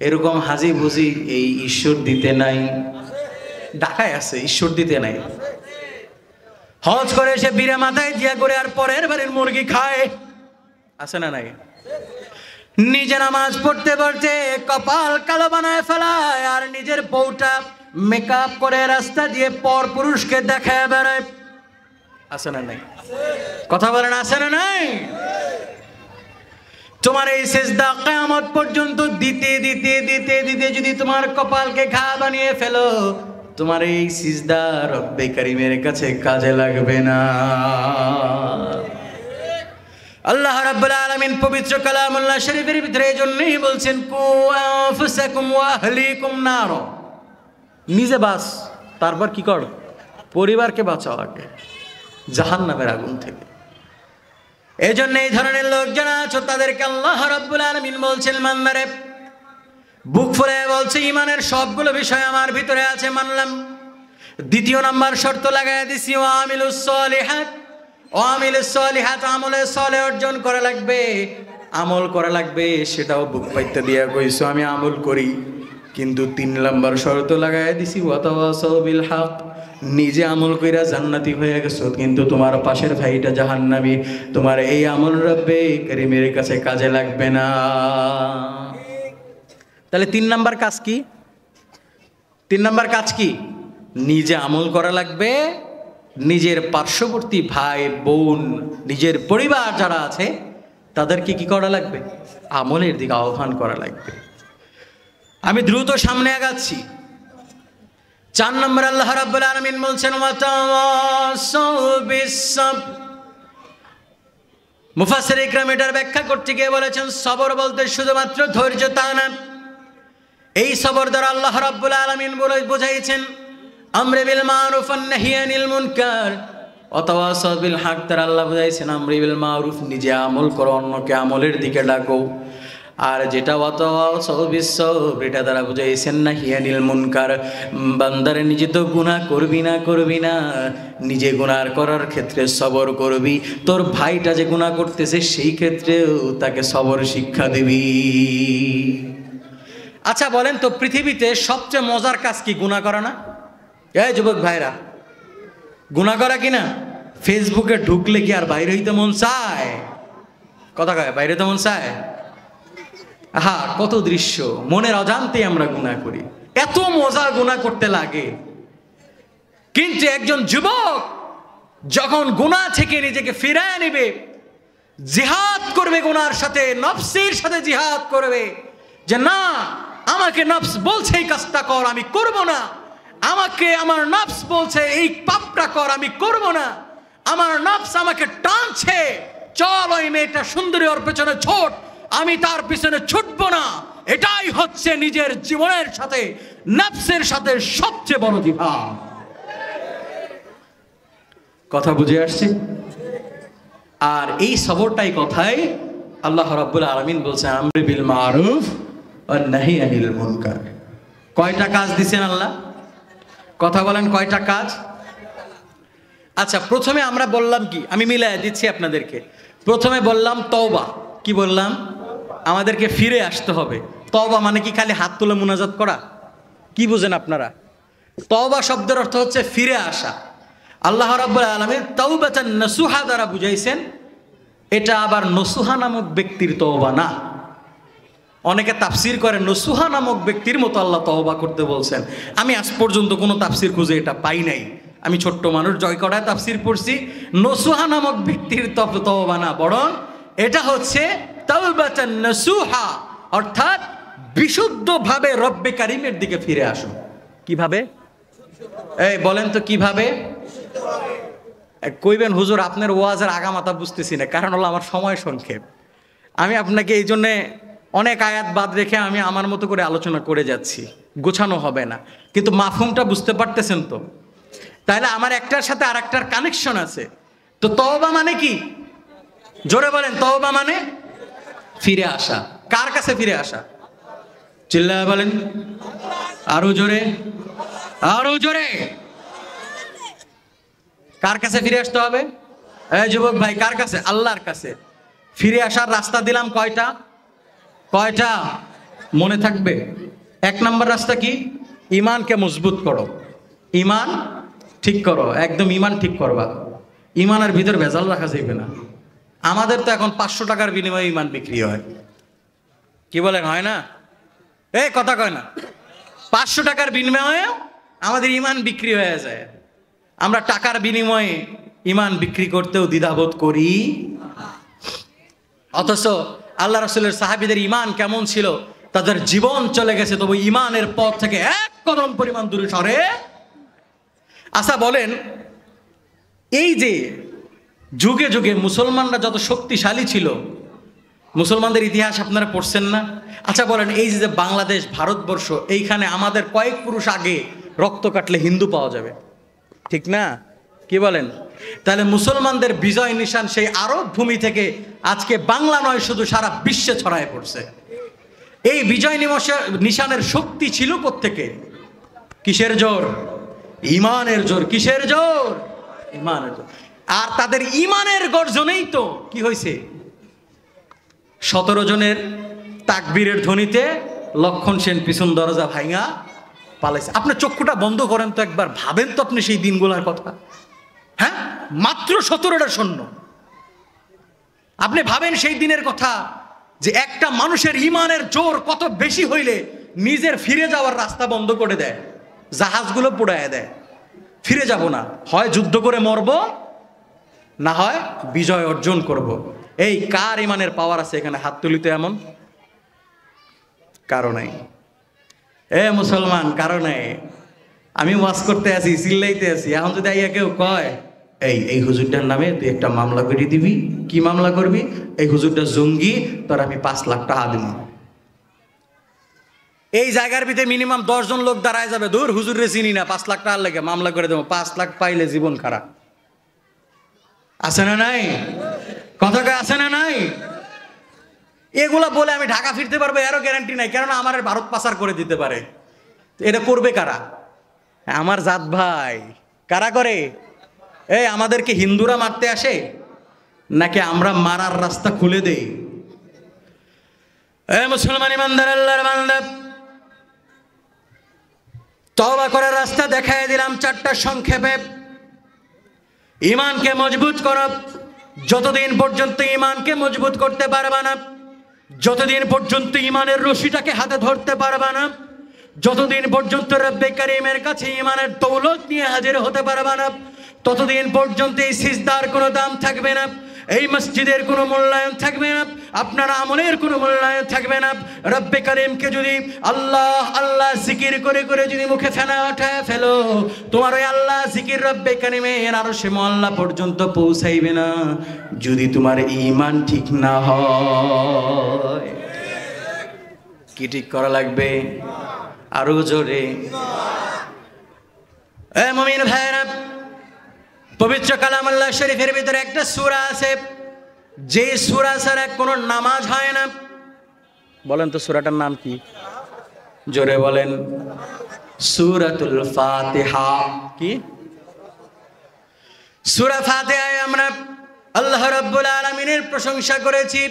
এরকম হাজি বুঝি এই ঈশ্বর দিতে নাই, ঢাকায় আছে, ঈশ্বর দিতে নাই। হজ করে সে বিড়া মাথায় দিয়া করে আর পরের বাড়ির মুরগি খায়, আছে না নাই? নিজে নামাজ পড়তে পড়তে কপাল কালো বানায় ফেলায় আর নিজের বউটা মেকআপ করে রাস্তা দিয়ে পর পুরুষকে দেখায় বেড়ায়, আছে না নাই? কথা বলেন, আছে না নাই? তোমার এই সিজদা কিয়ামত পর্যন্ত দিতে দিতে দিতে দিতে যদি তোমার কপালকে ঘা বানিয়ে ফেলো, তোমার এই সিজদা রব্বে কারীমের কাছে কাজে লাগবে না। আল্লাহ রাব্বুল আলামিন পবিত্র কালামুল্লাহ শরীফের ভিতরে এজন্যই বলছেন কু আনফুসাকুম ওয়া আহলিকুম নার। নিজে বাঁচ, তারপর কি কর? পরিবারকে বাঁচাও আগে জাহান্নামের আগুন থেকে। এজন্য এই ধরনের লোক যারা আছো তাদেরকে আল্লাহ রাব্বুল আলামিন বলছেন মানবারে, বুক ফুলে বলছে ঈমানের সবগুলো বিষয় আমার ভিতরে আছে, মানলাম। 2 নম্বর শর্ত লাগায় দিছি ওয়া আমিলুস সলিহাত। আমিলুস সলিহাত, আমলে সলে অর্জন করা লাগবে, আমল করা লাগবে। সেটাও বুক পাইতে দিয়া কইছো আমি আমল করি, কিন্তু 3 নম্বর শর্ত লাগায় দিছি ওয়া তাওয়াসাউ বিল হক। নিজে আমল কইরা জান্নাতি হয়ে গেছো, কিন্তু তোমার পাশের ভাইটা জাহান্নামী। তোমার এই আমল রব্বে কারীমের কাছে কাজে লাগবে না। তাহলে 3 নম্বর কাজ কি? 3 নম্বর কাজ কি? নিজে আমল করা লাগবে, নিজের পার্শ্ববর্তী ভাই বোন, নিজের পরিবার যারা আছে তাদেরকে কি করা লাগবে? আমলের দিকে আহ্বান করা লাগবে। আমি দ্রুত সামনে আগাচ্ছি। 4 নম্বর আল্লাহ রাব্বুল আলামিন বলছেন ওয়া তাওয়াসাউ বিস সাবর। মুফাসসির ইকরাম এটার ব্যাখ্যা করতে গিয়ে বলেছেন, সবর বলতে শুধুমাত্র ধৈর্য তা না। এই সবর দ্বারা আল্লাহ রাব্বুল আলামিন বোঝাইছেন আমরে বিল মারুফ ওয়ান নাহি আনিল মুনকার, ওয়াতাওয়াসাউ বিল হক দ্বারা আল্লাহ বোঝাইছেন আমরে বিল মারুফ, নিজে আমল করো, অন্যকে আমলের দিকে ডাকো। আর যেটা ওয়াতাওয়াসাউ বিস সবর, এটা দ্বারা বোঝাইছেন নাহি আনিল মুনকার, বান্দারে নিজে তো গুনাহ করবি না, নিজে গুনাহ করার ক্ষেত্রে সবর করবি, তোর ভাইটা যে গুনাহ করতেছে সেই ক্ষেত্রেও তাকে সবর শিক্ষা দিবি। আচ্ছা বলেন তো, পৃথিবীতে সবচেয়ে মজার কাজ কি? গুনাহ করা না? এই যুবক ভাইরা, গুনাহ করা কি না? ফেসবুকে ঢুকলে কি আর বাইরে হইতে মন চায়? কথা কয়, বাইরে হইতে মন চায়? হ্যাঁ, কত দৃশ্য মনের অজান্তেই আমরা গুনাহ করি, এত মজা গুনাহ করতে লাগে। কিন্তু একজন যুবক যখন গুনাহ থেকে নিজেকে ফিরিয়ে নেবে, জিহাদ করবে, গুনাহর সাথে নফসের সাথে জিহাদ করবে, যে না আমাকে নফস বলছে এই কাজটা কর, আমি করব না, আমাকে আমার নফস বলছে এই পাপটা কর, আমি করব না, আমার নফস আমাকে টানছে চল ওই মেয়েটা সুন্দরী ওর পেছনে ছোট, আমি তার পিছনে ছুটব না। এটাই হচ্ছে নিজের জীবনের সাথে নফসের সাথে সবচেয়ে বড় জিহাদ। কথা বুঝে আসছে? আর এই সবরটাই কথায় আল্লাহ রাব্বুল আলামিন বলছেন আমরি বিল মারুফ ওয়ান নাহি আনিল মুনকার। কয়টা কাজ দিবেন আল্লাহ? কথা বলেন, কয়টা কাজ? আচ্ছা, প্রথমে আমরা বললাম কি, আমি মিলাই দিচ্ছি আপনাদেরকে। প্রথমে বললাম তওবা। কি বললাম? আমাদেরকে ফিরে আসতে হবে। তওবা মানে কি খালি হাত তুলে মুনাজাত করা? কি বুঝেন আপনারা? তওবা শব্দের অর্থ হচ্ছে ফিরে আসা। আল্লাহ রাব্বুল আলামিন তাওবাতান নাসুহা দ্বারা বুঝাইছেন, এটা আবার নসুহা নামক ব্যক্তির তওবা না। অনেকে তাফসির করে নসুহা নামক ব্যক্তির মতো আল্লাহ তওবা করতে বলছেন। আমি আজ পর্যন্ত কোনো তাফসির খুঁজে এটা পাই নাই। আমি ছোট্ট মানুষ, জয় করায় তাফসির পড়ছি। নসুহা নামক ব্যক্তির তওবা না, বরং এটা হচ্ছে তাওবাতান নাসুহা, অর্থাৎ বিশুদ্ধভাবে রব্বে কারিমের দিকে ফিরে আসো। কিভাবে? এই বলেন তো কিভাবে? কইবেন হুজুর আপনার ওয়াজের আগামাতা বুঝতেছি না, কারণ হলো আমার সময় সংক্ষেপ। আমি আপনাকে এই জন্যে অনেক আয়াত বাদ রেখে আমি আমার মতো করে আলোচনা করে যাচ্ছি, গোছানো হবে না, কিন্তু মাফহুমটা বুঝতে পারতেছেন তো? তাহলে আমার একটার সাথে আর একটার কানেকশন আছে। তো তওবা মানে কি? জোরে বলেন, তওবা মানে ফিরে আসা। কার কাছে ফিরে আসা? চিল্লায় বলেন, আরো জোরে, আরো জোরে। কার কাছে ফিরে আসতে হবে? এই যুবক ভাই, কার কাছে? আল্লাহর কাছে। ফিরে আসার রাস্তা দিলাম কয়টা? কয়টা মনে থাকবে? এক নম্বর রাস্তা কি? ঈমানকে মজবুত করো, ঈমান ঠিক করো, একদম ঈমান ঠিক করবা। ঈমানের ভিতর ভেজাল রাখা যাবে না। আমাদের তো এখন 500 টাকার বিনিময়ে ঈমান বিক্রি হয়। কি বলেন, হয় না? এই কথা কয় না? 500 টাকার বিনিময়ে আমাদের ঈমান বিক্রি হয়ে যায়। আমরা টাকার বিনিময়ে ঈমান বিক্রি করতেও দ্বিধাবোধ করি। অথচ আল্লাহ রাসূলের সাহাবীদের ঈমান কেমন ছিল? তাদের জীবন চলে গেছে, তবু ঈমানের পথ থেকে এক কদম পরিমাণ দূরে সরে। আচ্ছা বলেন, এই যে যুগে যুগে মুসলমানরা যত শক্তিশালী ছিল, মুসলমানদের ইতিহাস আপনারা পড়ছেন না? আচ্ছা বলেন, এই যে বাংলাদেশ, ভারতবর্ষ, এইখানে আমাদের কয়েক পুরুষ আগে রক্ত কাটলে হিন্দু পাওয়া যাবে, ঠিক না? কি বলেন? তাহলে মুসলমানদের বিজয় নিশান সেই আরব ভূমি থেকে আজকে বাংলা নয়, শুধু সারা বিশ্বে ছড়ায় পড়ছে। এই বিজয় নিশানের শক্তি ছিল কোত্থেকে? কিসের জোর? ঈমানের জোর। কিসের জোর? ঈমানের জোর। আর তাদের ঈমানের গর্জনেই তো কি হয়েছে? 17 জনের তাকবীরের ধ্বনিতে লক্ষণ সেন পিছন দরজা ভাঙা পালাইছে। আপনার চক্ষুটা বন্ধ করেন তো, একবার ভাবেন তো আপনি সেই দিনগুলোর কথা। হ্যাঁ, মাত্র 17টা সৈন্য। আপনি ভাবেন সেই দিনের কথা, যে একটা মানুষের ঈমানের জোর কত বেশি হইলে নিজের ফিরে যাওয়ার রাস্তা বন্ধ করে দেয়, জাহাজগুলো পোড়ায় দেয়। ফিরে যাব না, হয় যুদ্ধ করে মরব, না হয় বিজয় অর্জন করব। এই কার ঈমানের পাওয়ার আছে এখানে? হাত তুলিতে এমন কারো নাই। এ মুসলমান, কারো নাই। আমি ওয়াজ করতে আছি, চিল্লাইতে আছি, এখন যদি আইয়া কেউ কয় এই হুজুরটার নামে তুই একটা মামলা করে দিবি। কি মামলা করবি? এই হুজুরটা জঙ্গি, তোর আমি 5 লাখ টাকা দিব। এই জায়গার ভিতরে মিনিমাম 10 জন লোক দাঁড়ায় যাবে, দূর হুজুরে চিনি না, 5 লাখ টাকার লেগে মামলা করে দেবো। 5 লাখ পাইলে জীবন খারাপ। আছে না নাই? কথা কয় আছে না নাই? এগুলা বলে আমি ঢাকা ফিরতে পারবো এরও গ্যারান্টি নাই, কেননা আমার ভারত পাচার করে দিতে পারে। এটা করবে কারা? আমার জাত ভাই। কারা করে? এই আমাদেরকে হিন্দুরা মারতে আসে নাকি আমরা মারার রাস্তা খুলে দেই? মুসলমান ইমানদার, আল্লাহর বান্দা, তওবা করার রাস্তা দেখায় দিলাম 4টা সংক্ষেপে। ইমানকে মজবুত করো। যতদিন পর্যন্ত ইমানকে মজবুত করতে পারবা না, যতদিন পর্যন্ত ইমানের রশিটাকে হাতে ধরতে পারবা না, যতদিন পর্যন্ত রব্বে কারীমের কাছে ইমানের দৌলত নিয়ে হাজির হতে পারবা না, ততদিন পর্যন্ত এই সিজদার কোনো দাম থাকবে না, এই মসজিদের কোনো মূল্যায়ন থাকবে না, আপনার আমলের কোনো মূল্যায়ন থাকবে না। রব্বে কারীমকে যদি আল্লাহ আল্লাহ জিকির করে করে যদি মুখে ফেনা উঠায় ফেলো, তোমার ওই আল্লাহ জিকির রব্বে কারীমের আরশে মুআল্লা পর্যন্ত পৌঁছাইবে না, যদি তোমার ঈমান ঠিক না হয়। কি ঠিক করা লাগবে? আরো জোরে। এ মুমিন ভাইরা, পবিত্র কালামুল্লাহ শরীফের ভিতরে একটা সূরা আছে, যে সূরা ছাড়া কোনো নামাজ হয় না। বলেন তো সূরাটার নাম কি? জোরে বলেন। সূরাতুল ফাতিহা। কি? সূরা ফাতিহায় আমরা আল্লাহ রাব্বুল আলামিনের প্রশংসা করেছি।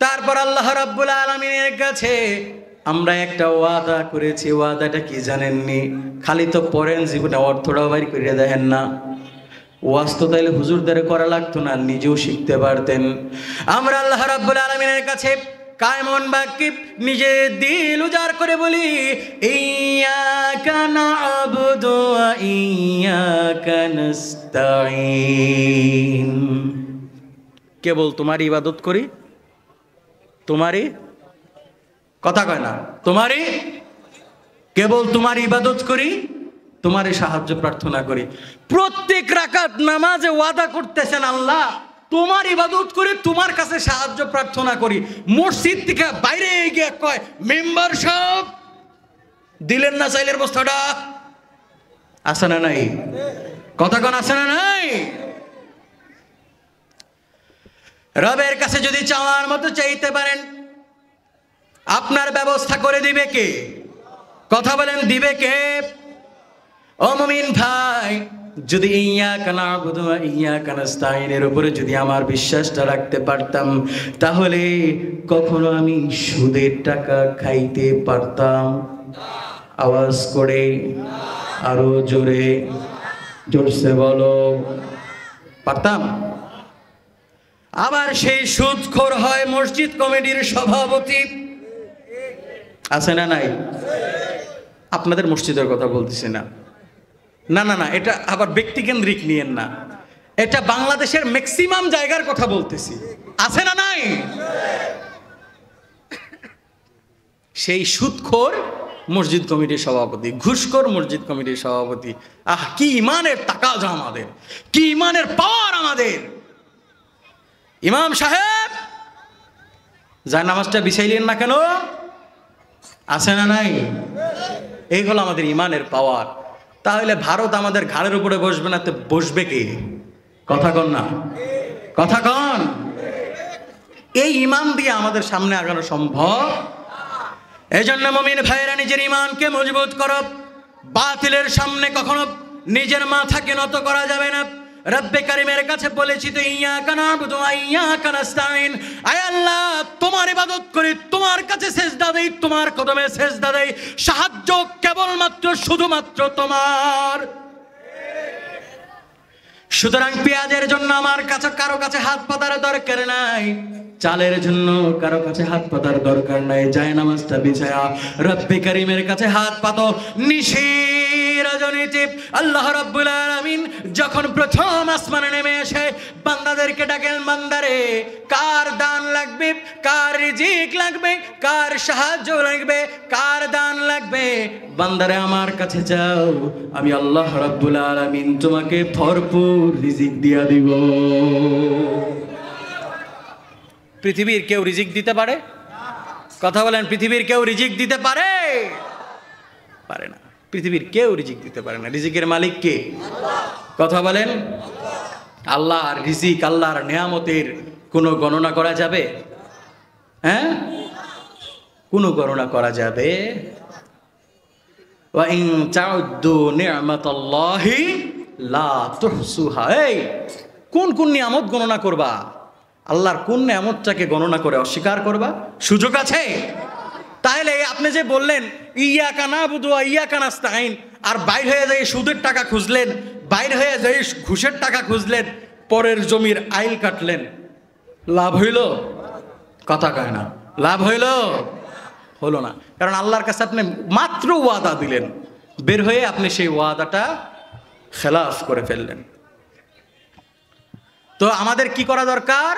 তারপর আল্লাহ রাব্বুল আলামিনের কাছে আমরা একটা ওয়াদা করেছি। ওয়াদাটা কি জানেননি? খালি তো পড়েন, জীবনে অর্থটাও বাইর করে দেখেন না। ওয়াজ তো তাইলে হুজুরদের করা লাগতো না, নিজেও শিখতে পারতেন। আমরা আল্লাহ রাব্বুল আলামিনের কাছে কায়মন বাক্যে নিজে দিল উজাড় করে বলি, ইয়্যাকা না'বুদু ওয়া ইয়্যাকা নাস্তাঈন। কেবল তোমার ইবাদত করি, তোমারই, কথা কয় না, তোমারই, কেবল তোমার ইবাদত করি, তোমারই সাহায্য প্রার্থনা করি। প্রত্যেক রাকাত নামাজে ওয়াদা করতেছেন আল্লাহ তোমার ইবাদত করি, তোমার কাছে সাহায্য প্রার্থনা করি। মসজিদ থেকে বাইরে গিয়ে কয়, মেম্বার সাহেব দিলেন না চাইলের বস্তাটা। আছে না নাই? কথা কোন আছে না নাই? রবের কাছে যদি চাওয়ার মতো চাইতে পারেন, আপনার ব্যবস্থা করে দিবে কে? কথা বলেন, দিবে কে? ও মুমিন ভাই, যদি ইয়্যাকা না'বুদু ওয়া ইয়্যাকা নাস্তাঈনের উপরে যদি আমার বিশ্বাসটা রাখতে পারতাম, তাহলে কখনো আমি সুদের টাকা খাইতে পারতাম? আওয়াজ করে আরো জোরে, জোরসে বলো, পারতাম? আবার সেই সুদখোর হয় মসজিদ কমিটির সভাপতি। আছে না নাই? আপনাদের মসজিদের কথা বলতেছি না, না না না, এটা আবার ব্যক্তিকেন্দ্রিক নিয়েন না, এটা বাংলাদেশের ম্যাক্সিমাম জায়গার কথা বলতেছি। আছে না নাই? সেই সুদখোর মসজিদ কমিটির সভাপতি, ঘুষখোর মসজিদ কমিটির সভাপতি। আহ, কি ইমানের তাকাজা আমাদের, কি ইমানের পাওয়ার আমাদের। ইমাম সাহেব যায় নামাজটা বিছাইলেন না কেন? আছে না নাই? এই হলো আমাদের ইমানের পাওয়ার। তাহলে ভারত আমাদের ঘাড়ের উপরে বসবে না তো বসবে কে? কথা কন না, কথা কন। এই ইমান দিয়ে আমাদের সামনে আগানো সম্ভব। এই জন্য মুমিন ভাইরা নিজের ইমানকে মজবুত করো। বাতিলের সামনে কখনো নিজের মাথাকে নত করা যাবে না। রব্বে কারীমের কাছে বলেছি তো, ইয়্যাকা না'বুদু ওয়া ইয়্যাকা নাস্তাঈন। আয় আল্লাহ, তোমার ইবাদত করি, তোমার কাছে সেজদা দেই, তোমার কদমে সেজদা দেই, সাহায্য কেবলমাত্র শুধুমাত্র তোমার। সুতরাং পেঁয়াজের জন্য আমার কাছে কারো কাছে হাত পাতার দরকার নাই, চালের জন্য কারো কাছে হাত পাতার দরকার নাই। যায় নামাজটা বিছায়া রব্বে কারীমের কাছে হাত পাতো। নিশির রজনীতে আল্লাহ রাব্বুল আলামিন যখন প্রথম আসমানে নেমে এসে বান্দাদেরকে ডাকেন, বান্দারে কার দান লাগবে, কার রিজিক লাগবে, কার সাহায্য লাগবে, কার দান লাগবে, বান্দারে আমার কাছে যাও, আমি আল্লাহ রাব্বুল আলামিন তোমাকে ভরপুর রিজিক দিয়া দিব। পৃথিবীর কেউ রিজিক দিতে পারে? কথা বলেন, পৃথিবীর কেউ রিজিক দিতে পারে? পারে না। পৃথিবীর কেউ রিজিক দিতে পারে না। রিজিকের মালিক কে? কথা বলেন। আল্লাহর রিজিক, আল্লাহর নেয়ামতের কোনো গণনা করা যাবে? হ্যাঁ, কোনো গণনা করা যাবে? ওয়া ইন তাউদ্দু নি'মাতাল্লাহি লা তুহসুহা। এই কোন কোন নিয়ামত গণনা করবা? আল্লাহর কোন নিয়ামতটাকে গণনা করে অস্বীকার করবা? সুযোগ আছে? তাহলে আপনি যে বললেন ইয়াকা নাবুদু ওয়া ইয়াকা নাস্তাইন, আর বাইর হয়ে যায় সুদের টাকা খুঁজলেন, বাইর হয়ে যায় ঘুষের টাকা খুঁজলেন, পরের জমির আইল কাটলেন, লাভ হইল? কথা কয় না। লাভ হইল? হলো না। কারণ আল্লাহর কাছে আপনি মাত্র ওয়াদা দিলেন, বের হয়ে আপনি সেই ওয়াদাটা খেলাফ করে ফেললেন। তো আমাদের কি করা দরকার?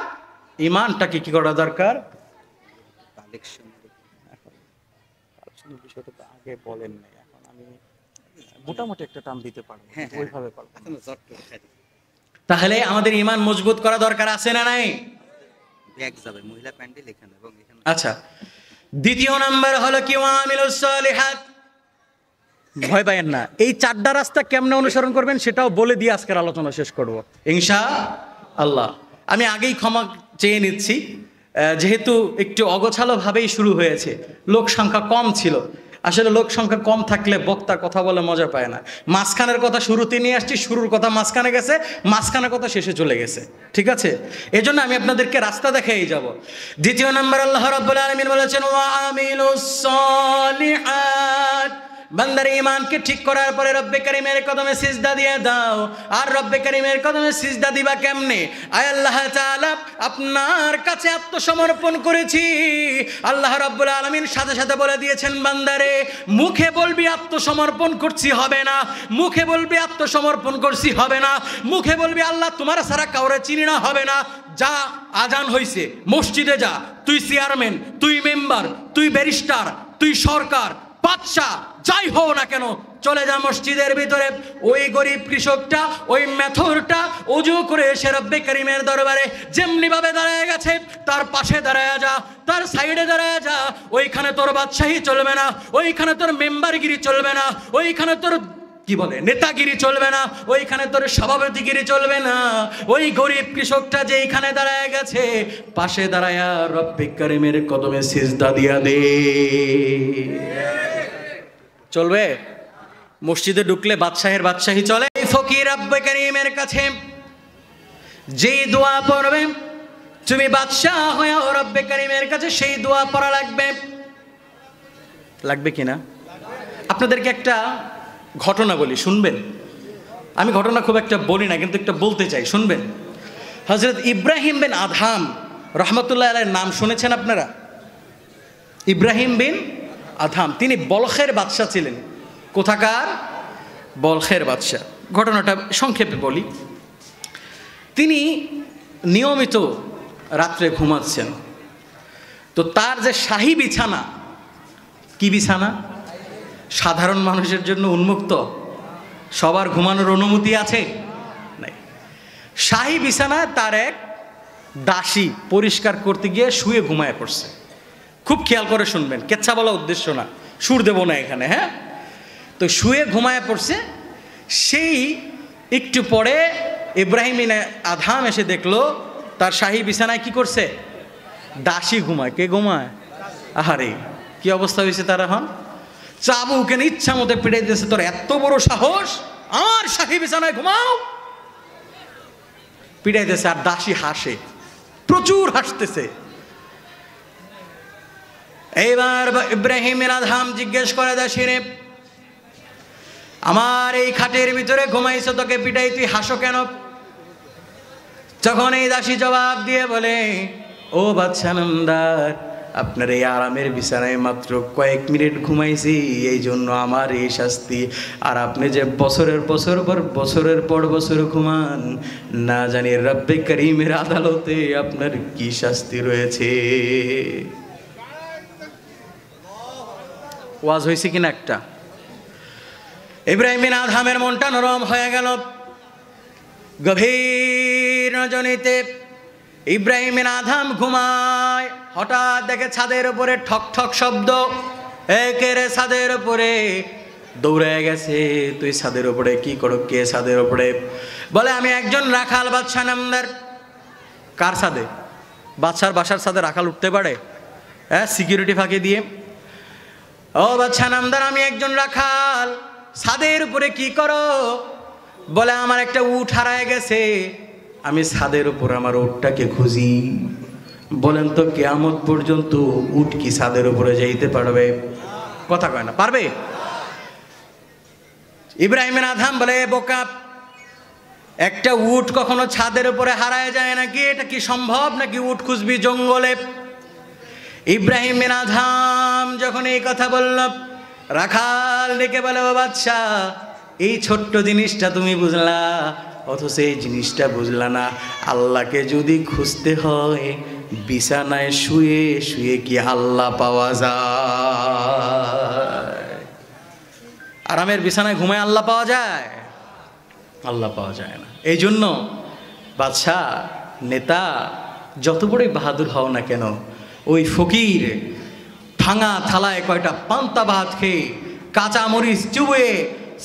ইমানটাকে কি করা দরকার? বিষয়টা তো আগে বলেন নাই, এখন আমি মোটামুটি একটা টার্ম দিতে পারবো, ওইভাবে পারবো। তাহলে আমাদের ইমান মজবুত করা দরকার আছে না নাই? আচ্ছা, দ্বিতীয় নাম্বার হলো কি ওয়ামিলুস সালিহাত। ভয় পাইয়েন না, এই চারটা রাস্তা কেমনে অনুসরণ করবেন সেটাও বলে দিয়ে আজকের আলোচনা শেষ করব ইনশাআল্লাহ। আমি আগেই ক্ষমা চেয়ে নিচ্ছি, যেহেতু একটু অগোছালোভাবেই শুরু হয়েছে, লোক সংখ্যা কম ছিল। আসলে লোক সংখ্যা কম থাকলে বক্তা কথা বলে মজা পায় না। মাঝখানের কথা শুরুতে নিয়ে আসছি, শুরুর কথা মাঝখানে গেছে, মাঝখানের কথা শেষে চলে গেছে। ঠিক আছে, এজন্য আমি আপনাদেরকে রাস্তা দেখাই যাব। দ্বিতীয় নম্বর আল্লাহ রাব্বুল আলামিন বলেছেন ওয়ামিলুস সালিহাত। বান্দার ঈমানকে ঠিক করার পরে রব্বে কারীমের কদমে সিজদা দিয়ে দাও। আর রব্বে কারীমের কদমে সিজদা দিবা কেমনে? আয় আল্লাহ তাআলা, আপনার কাছে আত্মসমর্পণ করেছি। আল্লাহ রাব্বুল আলামিন সাথে সাথে বলে দিয়েছেন, বান্দারে মুখে বলবি আত্মসমর্পণ করছি হবে না, মুখে বলবি আত্মসমর্পণ করছি হবে না, মুখে বলবি আল্লাহ তোমার ছাড়া কাউরে চিনি না হবে না। যা, আজান হইছে, মসজিদে যা। তুই চেয়ারম্যান, তুই মেম্বার, তুই ব্যারিস্টার, তুই সরকার, বাদশা, যাই হও না কেন, চলে যা মসজিদের ভিতরে। ওই গরিব কৃষকটা, ওই মেথরটা ওযু করে এসে রব্বে কারীমের দরবারে যেমনি ভাবে দাঁড়ায় গেছে, তার পাশে দাঁড়ায় যা, তার সাইডে দাঁড়ায় যা। ওইখানে তোর বাদশাহী চলবে না, ওইখানে তোর মেম্বারগিরি চলবে না, ওইখানে তোর কি বলে নেতাগিরি চলবে না, ওইখানে তোর সভাপতিগিরি চলবে না। ওই গরিব কৃষকটা যেইখানে দাঁড়ায় গেছে, পাশে দাঁড়ায়া রব্বে কারীমের কদমে সিজদা দিয়া দে। চলবে? মসজিদে ঢুকলে বাদশাহের বাদশাহী চলে? ফকির রব্বে কারীমের কাছে যেই দোয়া পড়বে, তুমি বাদশাহ হয়ে রব্বে কারীমের কাছে সেই দোয়া পড়া লাগবে। লাগবে কিনা? আপনাদেরকে একটা ঘটনা বলি, শুনবেন? আমি ঘটনা খুব একটা বলি না, কিন্তু একটা বলতে চাই, শুনবেন? হযরত ইব্রাহিম বিন আদহাম রহমতুল্লাহ আলাইহির নাম শুনেছেন আপনারা? ইব্রাহিম বিন আদহাম, তিনি বলখের বাদশাহ ছিলেন। কোথাকার? বলখের বাদশাহ। ঘটনাটা সংক্ষেপে বলি। তিনি নিয়মিত রাত্রে ঘুমাচ্ছেন, তো তার যে শাহী বিছানা, কি বিছানা? সাধারণ মানুষের জন্য উন্মুক্ত, সবার ঘুমানোর অনুমতি আছে? নাই। শাহী বিছানায় তার এক দাসী পরিষ্কার করতে গিয়ে শুয়ে ঘুমায় পড়ছে। খুব খেয়াল করে শুনবেন, কেচ্ছা বলা উদ্দেশ্য না, সুর দেব না এখানে। হ্যাঁ, তো শুয়ে ঘুমায় পড়ছে। সেই একটু পরে ইব্রাহিম আদহাম এসে দেখলো তার শাহী বিছানায় কি করছে? দাসী ঘুমায়। কে ঘুমায়? আহারে, কি অবস্থা হয়েছে তার এখন? চাবুকে ইচ্ছা মতো পিটাই দিয়েছে, তোর এত বড় সাহস, আমার শাহী বিছানায় ঘুমাও! পিটাই দিয়েছে। আর দাসী হাসে, প্রচুর হাসতেছে। এইবার ইব্রাহিম আদহাম জিজ্ঞেস করে দাসীরে, আমার এই খাটের ভিতরে ঘুমাইছো, তোকে পিটাই, তুই হাসো কেন? তখন এই দাসী জবাব দিয়ে বলে, ও বাদশা নামদার, আপনার এই আরামের বিছানায় মাত্র কয়েক মিনিট ঘুমাইছি, এই জন্য আমার এই শাস্তি। আর আপনি যে বছরের পর বছর ঘুমান, না জানি রব্বে কারীমের আদালতে আপনার কি শাস্তি রয়েছে। ওয়াজ হয়েছে কিনা একটা? ইব্রাহিম বিন আদহামের মনটা নরম হয়ে গেল। গভীর রজনীতে ইব্রাহিম বিন আদহাম ঘুমায়, হঠাৎ দেখে ছাদের উপরে ঠক ঠক শব্দ। একেরে ছাদের উপরে দৌড়ে গেছে। তুই ছাদের উপরে কি করো? কে ছাদের উপরে? বলে আমি একজন রাখাল, বাদশা নামদার। কার ছাদে? বাদশার বাসার ছাদে রাখাল উঠতে পারে? হ্যাঁ, সিকিউরিটি ফাঁকি দিয়ে। ও বাদশা নামদার, আমি একজন রাখাল, ছাদের উপরে কি করো? বলে আমার একটা উট হারায় গেছে, আমি ছাদের উপর আমার উটটাকে খুঁজি। বলেন তো কিয়ামত পর্যন্ত উট কি ছাদের উপরে যাইতে পারবে? কথা কয় না, পারবে? ইব্রাহিম বিন আদহাম বলে, বোকা, একটা উট কখনো ছাদের উপরে হারায় যায় নাকি? এটা কি সম্ভব নাকি উট খুঁজবি জঙ্গলে? ইব্রাহিম বিন আদহাম যখন এই কথা বলল, রাখাল ডেকে বলে, ও বাদশা, এই ছোট্ট জিনিসটা তুমি বুঝলা, অথচ এই জিনিসটা বুঝলা না। আল্লাহকে যদি খুঁজতে হয় বিছানায় শুয়ে শুয়ে কি আল্লাহ পাওয়া যায়? আরামের বিছানায় ঘুমায় আল্লাহ পাওয়া যায়? আল্লাহ পাওয়া যায় না। এই জন্য বাদশা, নেতা, যত বড়ই বাহাদুর হও না কেন, ওই ফকির ভাঙা থালায় কয়টা পান্তা ভাত খেয়ে, কাঁচা মরিচ চুয়ে,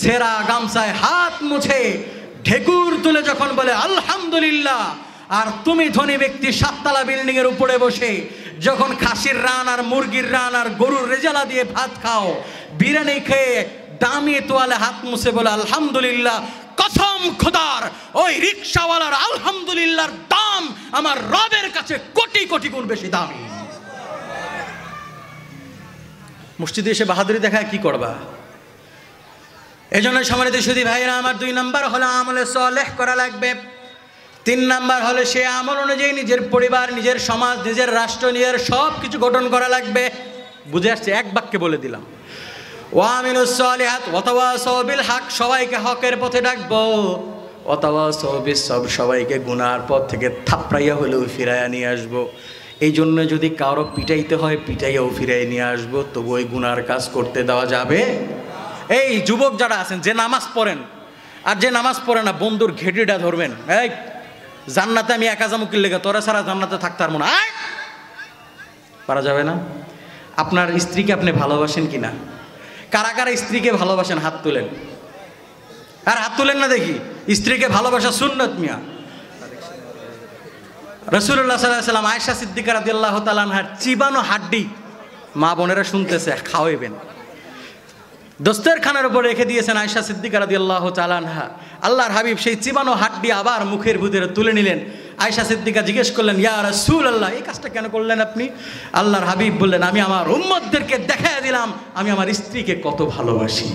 সেরা গামছায় হাত মুছে, ঢেকুর তুলে যখন বলে আলহামদুলিল্লাহ, আর তুমি ধনী ব্যক্তি 7 তলা বিল্ডিং এর উপরে বসে যখন খাসির রান আর মুরগির রান আর গরুর রেজালা দিয়ে ভাত খাও, বিরিয়ানি খেয়ে দামি তোয়ালে হাত মুছে বলে আলহামদুলিল্লাহ, কসম খোদার ওই রিকশাওয়ালার আলহামদুলিল্লাহর দাম আমার রবের কাছে কোটি কোটি গুণ বেশি দামি। মসজিদে এসে বাহাদুরি দেখায় কি করবা? এই জন্য সম্মানিত সুধী ভাইরা আমার, 2 নাম্বার হলো আমলে সালেহ করা লাগবে। 3 নাম্বার হলো সে আমল অনুযায়ী নিজের পরিবার, নিজের সমাজ, নিজের রাষ্ট্র, নিজের সব কিছু গঠন করা লাগবে। বুঝে আসছে? এক বাক্যে বলে দিলাম, ওয়ামিলুস সালিহাত ওয়া তাওয়াসাউ বিল হক, সবাইকে হকের পথে ডাকবো, ওয়া তাওয়াসাউ বিস সবর, সবাইকে গুনার পথ থেকে থাপড়াইয়া হলেও ফিরাইয়া নিয়ে আসবো। এই জন্য যদি কারো পিটাইতে হয় পিটাইয়াও ফিরাই নিয়ে আসবো, তবু ওই গুনার কাজ করতে দেওয়া যাবে। এই যুবক যারা আছেন, যে নামাজ পড়েন আর যে নামাজ পড়ে না, বন্ধুর ঘেটিটা ধরবেন। এই জান্নাতে আমি একা জামুকির লেগে, তোরা ছাড়া জান্নাতে থাকতে পারবো না, পারা যাবে না। আপনার স্ত্রীকে আপনি ভালোবাসেন কিনা? কারা কারা স্ত্রীকে ভালোবাসেন হাত তুলেন। আর হাত তুলেন না দেখি। স্ত্রীকে ভালোবাসা সুন্নত মিয়া। রাসূলুল্লাহ সাল্লাল্লাহু আলাইহি ওয়াসাল্লাম আয়েশা সিদ্দিকা রাদিয়াল্লাহু তাআলা আনহার চিবানো হাড্ডি, মা বোনেরা শুনতেছে, খাওয়াইবেন। দস্তরখানার উপর রেখে দিয়েছেন আয়েশা সিদ্দিকা রাদিয়াল্লাহু তাআলা আনহা। আল্লাহর হাবিব সেই চিবানো হাড্ডি আবার মুখের ভিতরে তুলে নিলেন। আয়েশা সিদ্দিকা জিজ্ঞেস করলেন, ইয়া রাসূলুল্লাহ, এই কাজটা কেন করলেন আপনি? আল্লাহর হাবিব বললেন, আমি আমার উম্মতদেরকে দেখায় দিলাম আমি আমার স্ত্রীকে কত ভালোবাসি।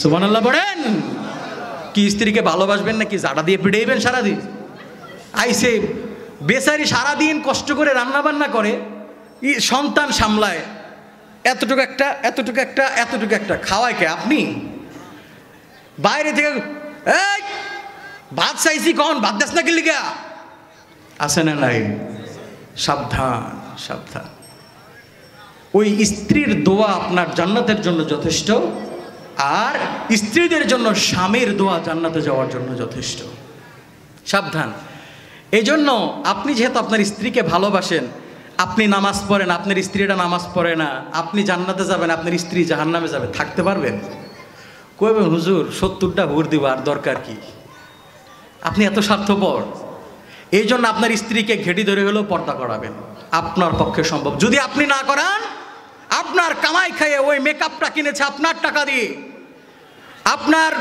সুবহানাল্লাহ বলেন। কি স্ত্রীকে ভালোবাসবেন নাকি জাড়া দিয়ে পিটাইবেন সারাদিন? আইসে বেচারি সারাদিন কষ্ট করে রান্না বান্না করে, সন্তান সামলায়, এতটুকু একটা এতটুকু একটা এতটুকু একটা, খাওয়ায় কে আপনি? বাইরে থেকে এই ভাত চাইছি, কখন ভাত দেশ না গেলি গা, আছে না নাই? সাবধান সাবধান। ওই স্ত্রীর দোয়া আপনার জান্নাতের জন্য যথেষ্ট, আর স্ত্রীদের জন্য স্বামীর দোয়া জান্নাতে যাওয়ার জন্য যথেষ্ট। সাবধান। এই জন্য আপনি যেহেতু আপনার স্ত্রীকে ভালোবাসেন, আপনি নামাজ পড়েন, আপনার স্ত্রীটা নামাজ পড়ে না, আপনি জান্নাতে যাবেন, আপনার স্ত্রী জাহান্নামে যাবে, থাকতে পারবেন? কইবেন হুজুর 70টা হুর দিব, আর দরকার কি? আপনি এত স্বার্থপর। এই জন্য আপনার স্ত্রীকে ঘেঁটি ধরে হলেও পর্দা করাবেন, আপনার পক্ষে সম্ভব। যদি আপনি না করান, আপনার কামাই খাইয়ে ওই মেকআপটা কিনেছে আপনার টাকা দিয়ে, আপনার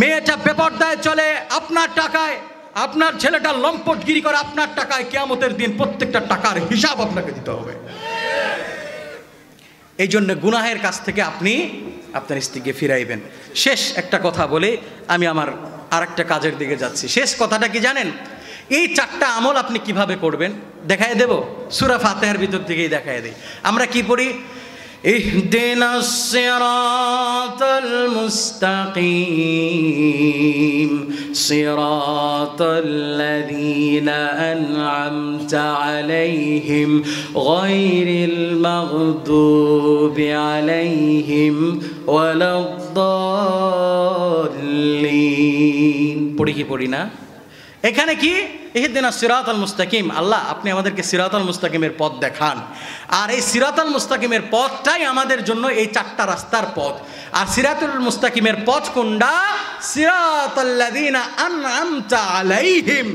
মেয়েটা বেপরদায় চলে আপনার টাকায়, আপনার ছেলেটা লম্পটগিরি করে আপনার টাকায়, কিয়ামতের দিন প্রত্যেকটা টাকার হিসাব আপনাকে দিতে হবে। এই জন্য গুনাহের কাছ থেকে আপনি আপনার স্ত্রীকে ফিরাইবেন। শেষ একটা কথা বলে আমি আমার আরেকটা কাজের দিকে যাচ্ছি। শেষ কথাটা কি জানেন? এই 4টা আমল আপনি কিভাবে করবেন দেখায় দেব। সূরা ফাতিহার ভিতর থেকেই দেখায় দেই। আমরা কি পড়ি? ইহদিনাস সিরাতাল মুস্তাকিম সিরাতাল্লাযীনা আন'আমতা আলাইহিম গায়রিল মাগদুবি আলাইহিম ওয়ালাদ-দাল্লিন। পড়ি না? এখানে কি ইহদিনাস সিরাতাল মুস্তাকিম, আল্লাহ আপনি আমাদেরকে সিরাতাল মুস্তাকিমের পথ দেখান। আর এই সিরাতাল মুস্তাকিমের পথটাই আমাদের জন্য এই চারটা রাস্তার পথ। আর সিরাতুল মুস্তাকিমের পথ কোনটা? সিরাতাল্লাযীনা আন'আমতা আলাইহিম।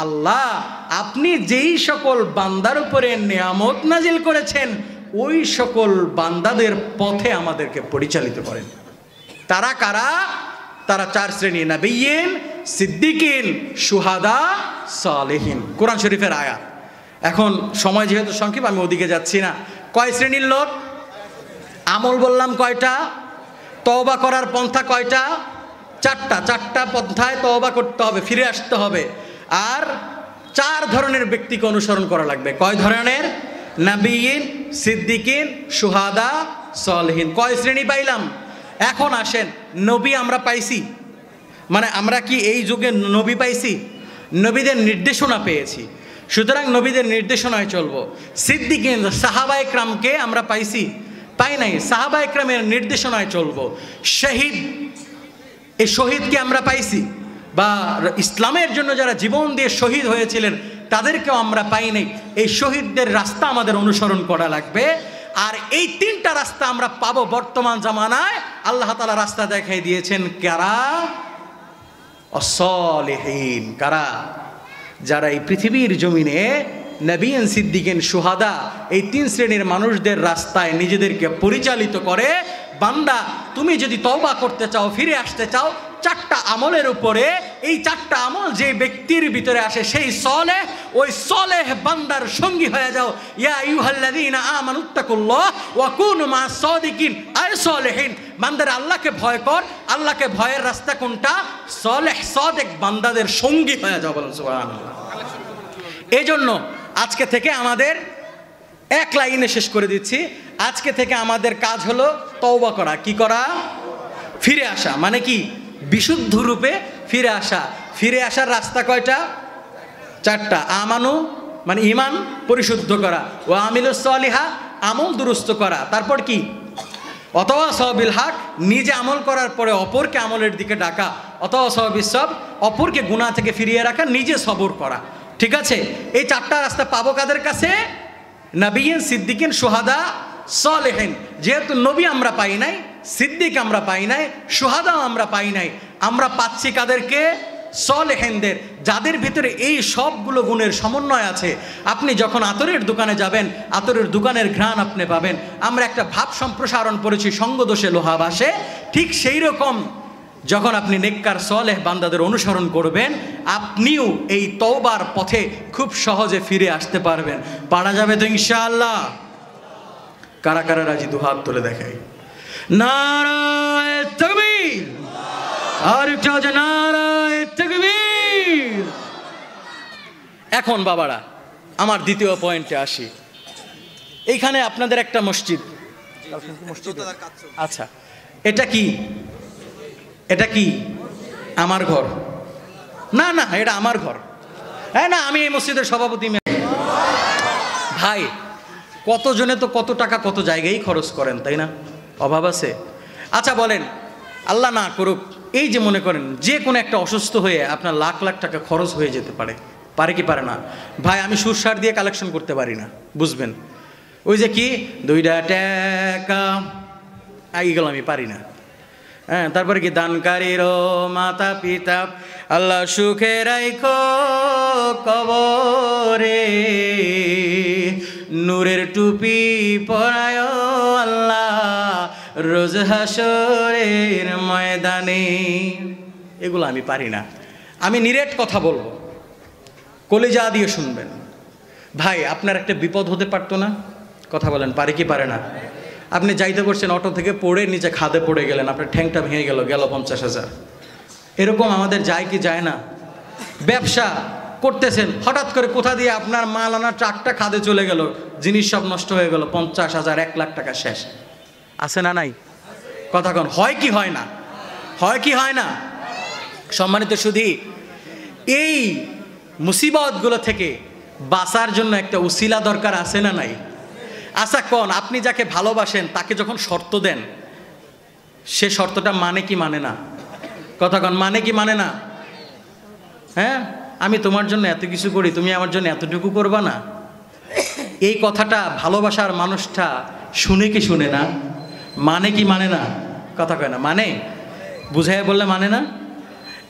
আল্লাহ আপনি যেই সকল বান্দার উপরে নিয়ামত নাজিল করেছেন ওই সকল বান্দাদের পথে আমাদেরকে পরিচালিত করেন। তারা কারা? তারা চার শ্রেণী, নবিয়্যিন, সিদ্দিকিন, শুহাদা, সালেহিন। কোরআন শরীফের আয়াত। এখন সময় যেহেতু সংক্ষেপ আমি ওদিকে যাচ্ছি না। কয় শ্রেণীর লোক? আমল বললাম কয়টা? তওবা করার পন্থা কয়টা? চারটা পন্থায় তওবা করতে হবে, ফিরে আসতে হবে। আর চার ধরনের ব্যক্তিকে অনুসরণ করা লাগবে। কয় ধরনের? নবিয়্যিন, সিদ্দিকিন, শুহাদা, সালেহিন। কয় শ্রেণী পাইলাম? এখন আসেন, নবী আমরা পাইছি, মানে আমরা কি এই যুগে নবী পাইছি? নবীদের নির্দেশনা পেয়েছি, সুতরাং নবীদের নির্দেশনায় চলবো। সিদ্দিকিন সাহাবায়ে কেরামকে আমরা পাইছি? পাই নাই, সাহাবায়ে কেরামের নির্দেশনায় চলবো। শহীদ, এই শহীদকে আমরা পাইছি, বা ইসলামের জন্য যারা জীবন দিয়ে শহীদ হয়েছিলেন তাদেরকেও আমরা পাই নাই। এই শহীদদের রাস্তা আমাদের অনুসরণ করা লাগবে। আর এই তিনটা রাস্তা আমরা পাবো বর্তমান জামানায়। আল্লাহ তাআলা রাস্তা দেখাই দিয়েছেন কারা? as-salihin। কারা? যারা এই পৃথিবীর জমিনে নবিয়্যিন, সিদ্দিকিন, শুহাদা এই তিন শ্রেণীর মানুষদের রাস্তায় নিজেদেরকে পরিচালিত করে। বান্দা তুমি যদি তওবা করতে চাও, ফিরে আসতে চাও, চারটা আমলের উপরে, এই চারটা আমল যে ব্যক্তির ভিতরে আসে সেই সলেহ, ওই সলেহ বান্দার সঙ্গী হয়ে যাও। ইয়া আইয়ুহাল্লাযীনা আমানুত্তাকুল্লাহ ওয়া কুনু মা'আস সাদিকিন, আয় সলিহিন। বান্দারা আল্লাহকে ভয় কর। আল্লাহকে ভয়ের রাস্তা কোনটা? সলেহ সাদিক বান্দাদের সঙ্গী হয়ে যাও। বলেন সুবহানাল্লাহ। এজন্য আজকে থেকে আমাদের এক লাইনে শেষ করে দিচ্ছি, আজকে থেকে আমাদের কাজ হলো তওবা করা। কি করা? ফিরে আসা। মানে কি? বিশুদ্ধ রূপে ফিরে আসা। ফিরে আসার রাস্তা কয়টা? চারটা। আমানু মানে ঈমান পরিশুদ্ধ করা, ও আমিলুস সালিহা আমল দুরুস্ত করা। তারপর কি? অতাওয়াসাউ বিল হক, নিজে আমল করার পরে অপরকে আমলের দিকে ডাকা। অতাওয়াসাউ বিস সবর, অপরকে গুনাহ থেকে ফিরিয়ে রাখা, নিজে সবর করা। ঠিক আছে? এই চারটা রাস্তা পাবো কাদের কাছে? নবিয়্যিন, সিদ্দিকিন, শুহাদা, সালেহিন। যেহেতু নবী আমরা পাই নাই, সিদ্দিক আমরা পাই নাই, শুহাদাও আমরা পাই নাই, আমরা পাচ্ছি কাদেরকে? সালেহিনদের, যাদের ভিতরে এই সবগুলো গুণের সমন্বয় আছে। আপনি যখন আতরের দোকানে যাবেন, আতরের দোকানের ঘ্রাণ আপনি পাবেন। আমরা একটা ভাব সম্প্রসারণ করেছি, সঙ্গদোষে লোহা ভাসে। ঠিক সেই রকম যখন আপনি নেককার সালেহ বান্দাদের অনুসরণ করবেন, আপনিও এই তওবার পথে খুব সহজে ফিরে আসতে পারবেন। পারা যাবে তো ইনশাআল্লাহ? কারা কারা রাজি? দুহাত তুলে দেখাই। নারায়ে তাকবীর! আর একটু আছে, নারায়ে তাকবীর! এখন বাবারা আমার দ্বিতীয় পয়েন্টে আসি। এইখানে আপনাদের একটা মসজিদ, আচ্ছা এটা কি? এটা কি আমার ঘর? না না, এটা আমার ঘর। হ্যাঁ না, আমি এই মসজিদের সভাপতি। ভাই কতজনে তো কত টাকা কত জায়গায় খরচ করেন, তাই না? অভাব আছে? আচ্ছা বলেন, আল্লাহ না করুক, এই যে মনে করেন যে কোনো একটা অসুস্থ হয়ে আপনার লাখ লাখ টাকা খরচ হয়ে যেতে পারে। পারে কি পারে না? ভাই আমি সুরসার দিয়ে কালেকশন করতে পারি না, বুঝবেন? ওই যে কি দুইটা টাকা, এইগুলো আমি পারি না। হ্যাঁ, তারপরে কি দানকারীরও মাতা পিতা আল্লাহ সুখে রাইখো কবরে, নূরের টুপি পরায় আল্লাহ রোজ হাসরের ময়দানে। এগুলো আমি পারি না। আমি নিরেট কথা বলবো, কলিজা দিয়ে শুনবেন। ভাই আপনার একটা বিপদ হতে পারতো না? কথা বলেন, পারে কি পারে না? আপনি যাইতে করছেন, অটো থেকে পড়ে নিচে খাদে পড়ে গেলেন, আপনার ঠ্যাংটা ভেঙে গেল, 50,000। এরকম আমাদের যায় কি যায় না? ব্যবসা করতেছেন, হঠাৎ করে কোথা দিয়ে আপনার মাল আনা ট্রাকটা খাদে চলে গেল, জিনিস সব নষ্ট হয়ে গেল, 50,000 1 লাখ টাকা শেষ। আছে না নাই? কথা কন, হয় কি হয় না? হয় কি হয় না? সম্মানিত সুধী, এই মুসিবতগুলো থেকে বাঁচার জন্য একটা উসিলা দরকার আছে না নাই? আচ্ছা কোন, আপনি যাকে ভালোবাসেন তাকে যখন শর্ত দেন, সে শর্তটা মানে কি মানে না? কথা কন, মানে কি মানে না? হ্যাঁ, আমি তোমার জন্য এত কিছু করি, তুমি আমার জন্য এতটুকু করবা না? এই কথাটা ভালোবাসার মানুষটা শুনে কি শুনে না? মানে কি মানে না? কথা কয় না, মানে? বুঝাই বললে মানে না?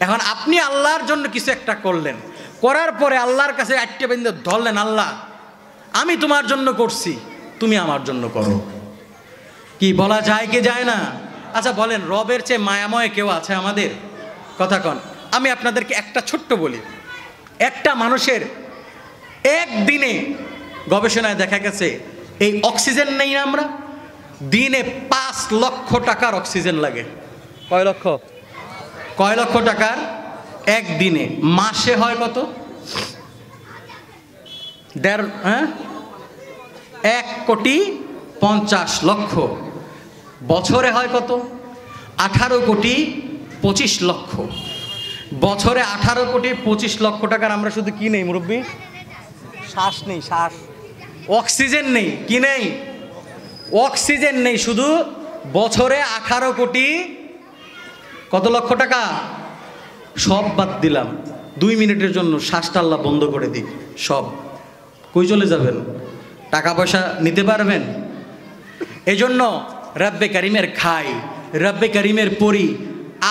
এখন আপনি আল্লাহর জন্য কিছু একটা করলেন, করার পরে আল্লাহর কাছে আটকে বেঁধে ধরলেন, আল্লাহ আমি তোমার জন্য করছি, তুমি আমার জন্য করো। কি বলা যায় কি যায় না? আচ্ছা বলেন, রবের চেয়ে মায়াময় কেউ আছে আমাদের? কথা কন। আমি আপনাদেরকে একটা ছোট্ট বলি, একটা মানুষের একদিনে গবেষণায় দেখা গেছে, এই অক্সিজেন নেই না আমরা, দিনে 5 লক্ষ টাকার অক্সিজেন লাগে। কয় লক্ষ? কয় লক্ষ টাকার একদিনে? মাসে হয় কত? 1,50,00,000,000। বছরে হয় কত? 18,25,00,000,000। বছরে 18,25,00,000 টাকার আমরা শুধু কি নেই মুরব্বী? শ্বাস নেই, শ্বাস। অক্সিজেন নেই। কি নেই? অক্সিজেন নেই। শুধু বছরে 18 কোটি কত লক্ষ টাকা? সব বাদ দিলাম, 2 মিনিটের জন্য শ্বাসটা আল্লাহ বন্ধ করে দিই, সব কই চলে যাবেন? টাকা পয়সা নিতে পারবেন? এজন্য রব্বে কারিমের খাই, রব্বে কারিমের পড়ি,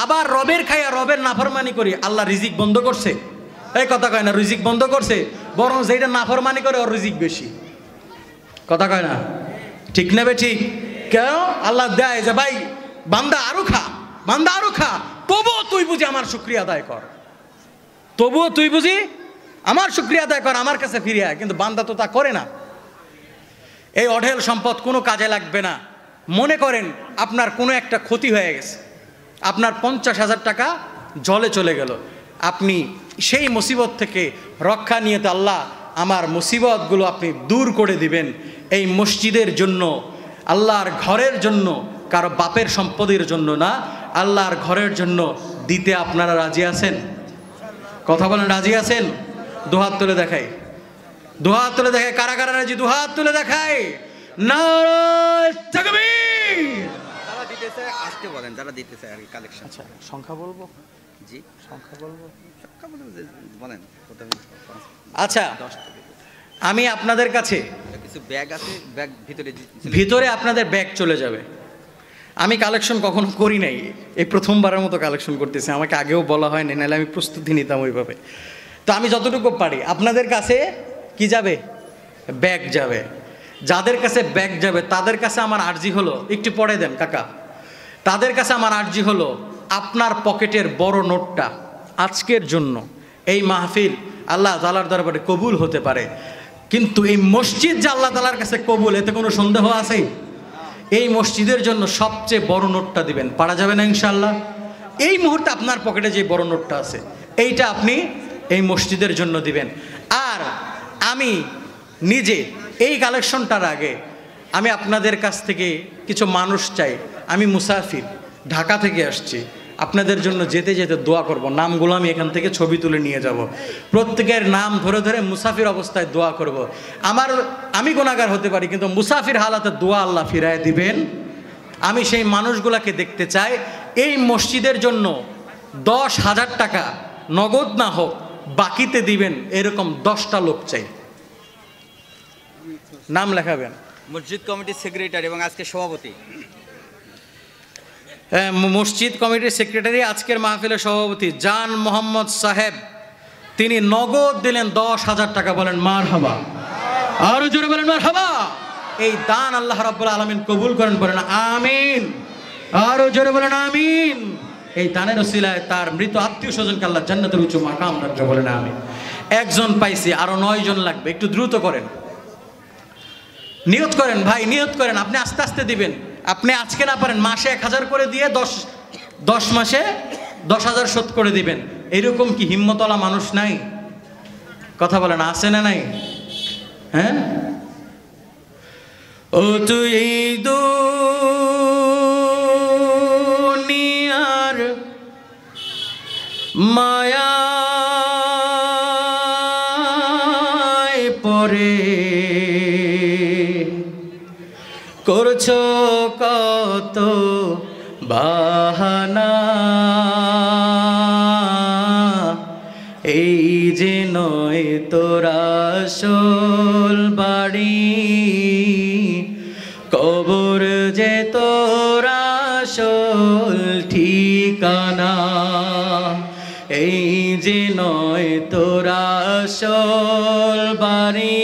আবার রবের খাই আর রবের নাফরমানি করি। আল্লাহ রিজিক বন্ধ করছে? এই কথা কয় না, রিজিক বন্ধ করছে, বরং যেটা নাফরমানি করে ওর রিজিক বেশি। কথা কয় না? ঠিক নেবে ঠিক? কেন? আল্লাহ দেয় যে ভাই বান্দা আরো খা, বান্দা আরো খা, তবুও তুই বুঝি আমার শুকরিয়া আদায় কর, তবুও তুই বুঝি আমার শুকরিয়া আদায় কর, আমার কাছে ফিরে আয়। কিন্তু বান্দা তো তা করে না। এই অঢেল সম্পদ কোনো কাজে লাগবে না। মনে করেন আপনার কোনো একটা ক্ষতি হয়ে গেছে, আপনার 50,000 টাকা জলে চলে গেল, আপনি সেই মুসিবত থেকে রক্ষা নিয়ে তো আল্লাহ আমার মুসিবতগুলো আপনি দূর করে দিবেন। এই মসজিদের জন্য, আল্লাহর ঘরের জন্য, কারো বাপের সম্পদের জন্য না, আল্লাহর ঘরের জন্য দিতে আপনারা রাজি আছেন? কথা বলেন, রাজি আছেন? দুহাত তুলে দেখাই, দুহাত তুলে দেখায়। কারা কারা রাজি? দুহাত তুলে দেখায়। নারায়ে তাকবীর। যারা দিতেছে আজকে বলেন, যারা দিতেছে আর কি কালেকশন। আচ্ছা সংখ্যা বলবো? জি সংখ্যা বলবো? সংখ্যা বলেন প্রথমে। আচ্ছা, আমি আপনাদের কাছে কিছু ব্যাগ আছে, ব্যাগ ভিতরে আপনাদের ব্যাগ চলে যাবে। আমি কালেকশন কখনো করি নাই, এই প্রথমবারের মতো কালেকশন করতেছি। আমাকে আগেও বলা হয়নি, নাহলে আমি প্রস্তুতি নিতাম ওইভাবে। তো আমি যতটুকু পারি আপনাদের কাছে কি যাবে? ব্যাগ যাবে। যাদের কাছে ব্যাগ যাবে তাদের কাছে আমার আর্জি হলো, একটু পরে দেন কাকা, তাদের কাছে আমার আর্জি হলো আপনার পকেটের বড় নোটটা আজকের জন্য এই মাহফিল আল্লাহ তাআলার দরবারে কবুল হতে পারে, কিন্তু এই মসজিদ যে আল্লাহ তাআলার কাছে কবুল, এতে কোনো সন্দেহ আছে? এই মসজিদের জন্য সবচেয়ে বড় নোটটা দিবেন, পারা যাবে না ইনশাআল্লাহ? এই মুহূর্তে আপনার পকেটে যে বড় নোটটা আছে এইটা আপনি এই মসজিদের জন্য দিবেন। আর আমি নিজে এই কালেকশনটার আগে আমি আপনাদের কাছ থেকে কিছু মানুষ চাই। আমি মুসাফির, ঢাকা থেকে আসছি, আপনাদের জন্য যেতে যেতে দোয়া করব। নামগুলো আমি এখান থেকে ছবি তুলে নিয়ে যাব, প্রত্যেকের নাম ধরে ধরে মুসাফির অবস্থায় দোয়া করব। আমি গুনাহগার হতে পারি, কিন্তু মুসাফির হালাতে দোয়া আল্লাহ ফিরায় দিবেন। আমি সেই মানুষগুলোকে দেখতে চাই। এই মসজিদের জন্য 10,000 টাকা নগদ না হোক বাকিতে দিবেন, এরকম 10টা লোক চাই। নাম লেখাবেন। মসজিদ কমিটির সেক্রেটারি এবং আজকে সভাপতি। মসজিদ কমিটির সেক্রেটারি, আজকের মাহফিলের সভাপতি জান মোহাম্মদ সাহেব, তিনি নগদ দিলেন 10,000 টাকা। বলেন মারহাবা, আরো জোরে বলেন মারহাবা। এই দান আল্লাহ রাব্বুল আলামিন কবুল করেন, বলেন আমিন। আরো জোরে বলেন আমিন। এই দানের ওসিলায় তার মৃত আত্মীয় স্বজনকে আল্লাহ জান্নাতের উচ্চ মাকাম রাখবে, বলেন আমিন। একজন পাইছি, আরো 9 জন লাগবে, একটু দ্রুত করেন, নিয়ত করেন ভাই, নিয়ত করেন। আপনি আস্তে আস্তে দিবেন, আপনি আজকে না পারেন মাসে 1000 করে দিয়ে 10 মাসে 10,000 শোধ করে দিবেন। এরকম কি হিম্মতওয়ালা মানুষ নাই? কথা বলেন, আছে না নাই? হ্যাঁ, ও তুই দুনিয়ার মায়ায় পরে করছো কত বাহানা, এই যে নয় তোরা আসল বাড়ি, কবর যে তোরা আসল ঠিকানা, এই যে নয় তোরা আসল বাড়ি,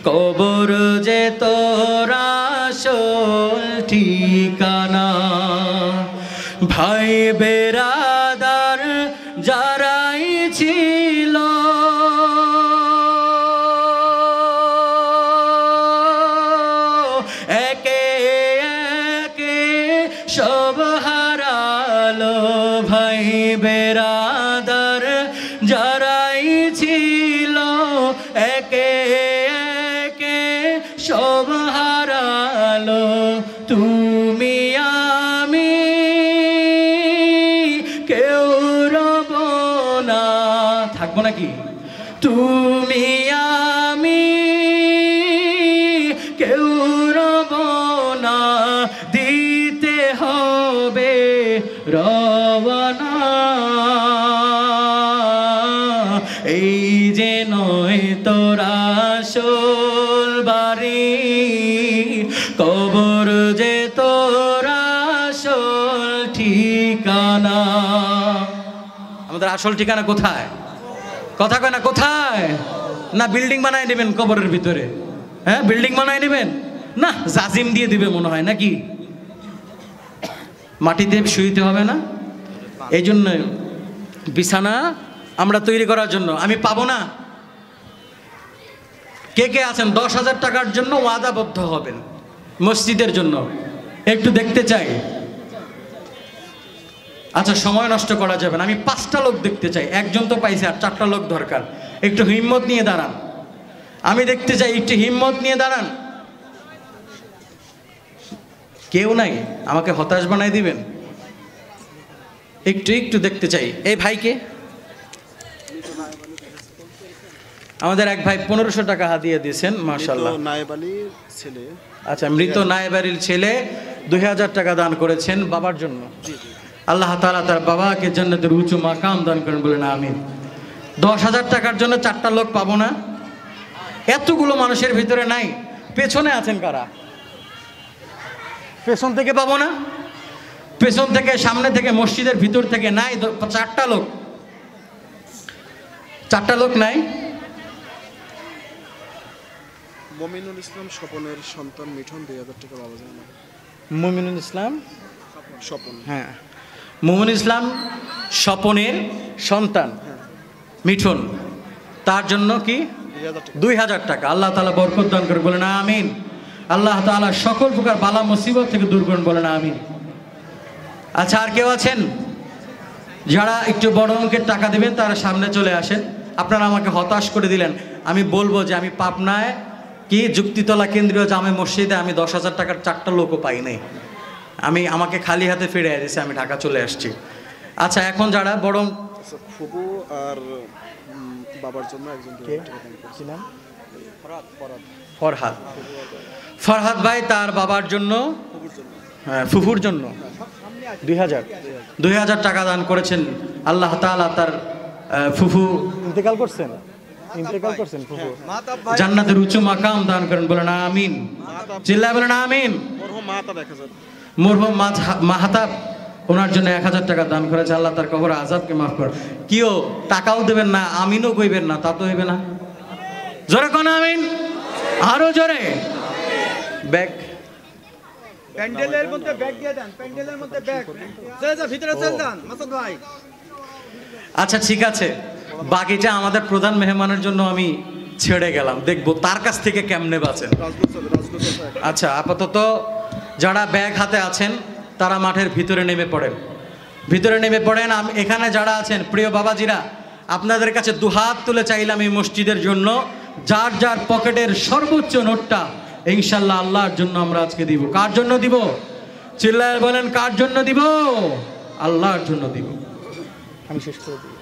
কবর যে তোরা আসল ঠিকানা। ভাই বেরাদার যারাই ছিল একে একে সব হারালো, ভাই বেরাদার যারাই ছিল একে একে সব হারালো। তুমি আমি কেউ রব না, থাকবো নাকি? তুমি আমি কেউ রব না, দিতে হবে রওনা, এই যে নয় তোরা আসল বাড়ি, কবর যে তোরা আসল ঠিকানা। আমাদের আসল ঠিকানা কোথায়? কথা কয় না, কোথায়? না বিল্ডিং বানায় নেবেন কবরের ভিতরে? হ্যাঁ, বিল্ডিং বানায় নেবেন না, জাজিম দিয়ে দিবে মনে হয় নাকি? মাটিতে শুইতে হবে না? এই জন্য বিছানা আমরা তৈরি করার জন্য আমি পাবো না। কে কে আছেন 10,000 টাকার জন্য ওয়াদাবদ্ধ হবেন মসজিদের জন্য? একটু দেখতে চাই। আচ্ছা, সময় নষ্ট করা যাবে না, আমি 5টা লোক দেখতে চাই। একজন তো পাইছে, আর 4টা লোক দরকার। একটু হিম্মত নিয়ে দাঁড়ান, আমি দেখতে চাই, একটু হিম্মত নিয়ে দাঁড়ান। কেউ নাই, আমাকে হতাশ বানাই দিবেন? একটু একটু দেখতে চাই। এই ভাইকে, আমাদের এক ভাই 1500 টাকা হাদিয়া দিয়েছেন, মাশাআল্লাহ। নায়েব আলীর ছেলে। আচ্ছা, মৃত নায়েব আলীর ছেলে 2000 টাকা দান করেছেন বাবার জন্য। আল্লাহ তাআলা তার বাবাকে জান্নাতের উঁচু মাকাম দান করেন, বলেন আমিন। 10,000 টাকার জন্য 4টা লোক পাবো না? এতগুলো মানুষের ভিতরে নাই। পেছনে আছেন কারা? পেছন থেকে পাবো না? পেছন থেকে, সামনে থেকে, মসজিদের ভিতর থেকে নাই 4টা লোক। 4টা লোক নাই। মমিনুল ইসলাম স্বপনের সন্তান মিঠন 2000 টাকা পাওয়া যায় না। মুমিনুল ইসলাম স্বপন, হ্যাঁ, মুমিনুল ইসলাম স্বপনের সন্তান মিঠুন, তার জন্য কি 2000 টাকা। আল্লাহ তাআলা বরকত দান করে, বলেন আমিন। আল্লাহ তাআলা সকল প্রকার বালা মুসিবত থেকে দূর করেন, বলেন আমিন। আচ্ছা, আর কেউ আছেন যারা একটু বড় অঙ্কের টাকা দিবেন? তারা সামনে চলে আসেন। আপনারা আমাকে হতাশ করে দিলেন। আমি বলবো যে আমি পাবনায় কি যুক্তিতলা কেন্দ্রীয় জামে মসজিদে আমি 10,000 টাকার 4টা লোকও পাই নাই। আমাকে খালি হাতে ফিরে দিয়েছে, আমি ঢাকা চলে আসছি। আচ্ছা, এখন যারা বড় ফুবু আর বাবার জন্য একজন ছিলাম, ফরহাদ ভাই তার বাবার জন্য, হ্যাঁ, ফুফুর জন্য 2000 টাকা দান করেছেন। আল্লাহ তাআলা তার ফুফু ইন্তেকাল করছেন, ফুফু জান্নাতের উঁচু মাকাম দান করেন, বলেন আমিন। চিল্লায় বলেন আমিন। মরহুম মাহাতাব, ওনার জন্য 1000 টাকা দান করেছে। আল্লাহ তার কবর আযাবকে মাফ করেন। কিও টাকাও দেবেন না, আমিনও কইবেন না, তা তো হইবে না। জোরে কোন আমিন, আরো জোরে। ব্যাগ প্যান্ডেলের মধ্যে ব্যাগ দিয়ে দেন, প্যান্ডেলের মধ্যে ব্যাগ। চলে যা, ভিতরে চলে যান মাসুদ ভাই। আচ্ছা, ঠিক আছে, বাকিটা আমাদের প্রধান মেহমানের জন্য আমি ছেড়ে গেলাম, দেখবো তার কাছ থেকে কেমনে বাঁচেন। আচ্ছা, আপাতত যারা ব্যাগ হাতে আছেন তারা মাঠের ভিতরে নেমে পড়েন, এখানে যারা আছেন প্রিয় বাবাজিরা, আপনাদের কাছে দুহাত তুলে চাইলাম এই মসজিদের জন্য, যার যার পকেটের সর্বোচ্চ নোটটা ইনশাল্লাহ আল্লাহর জন্য আমরা আজকে দিব। কার জন্য দিব? চিল্লায় বলেন, কার জন্য দিব? আল্লাহর জন্য দিব। আমি শেষ করে দিই।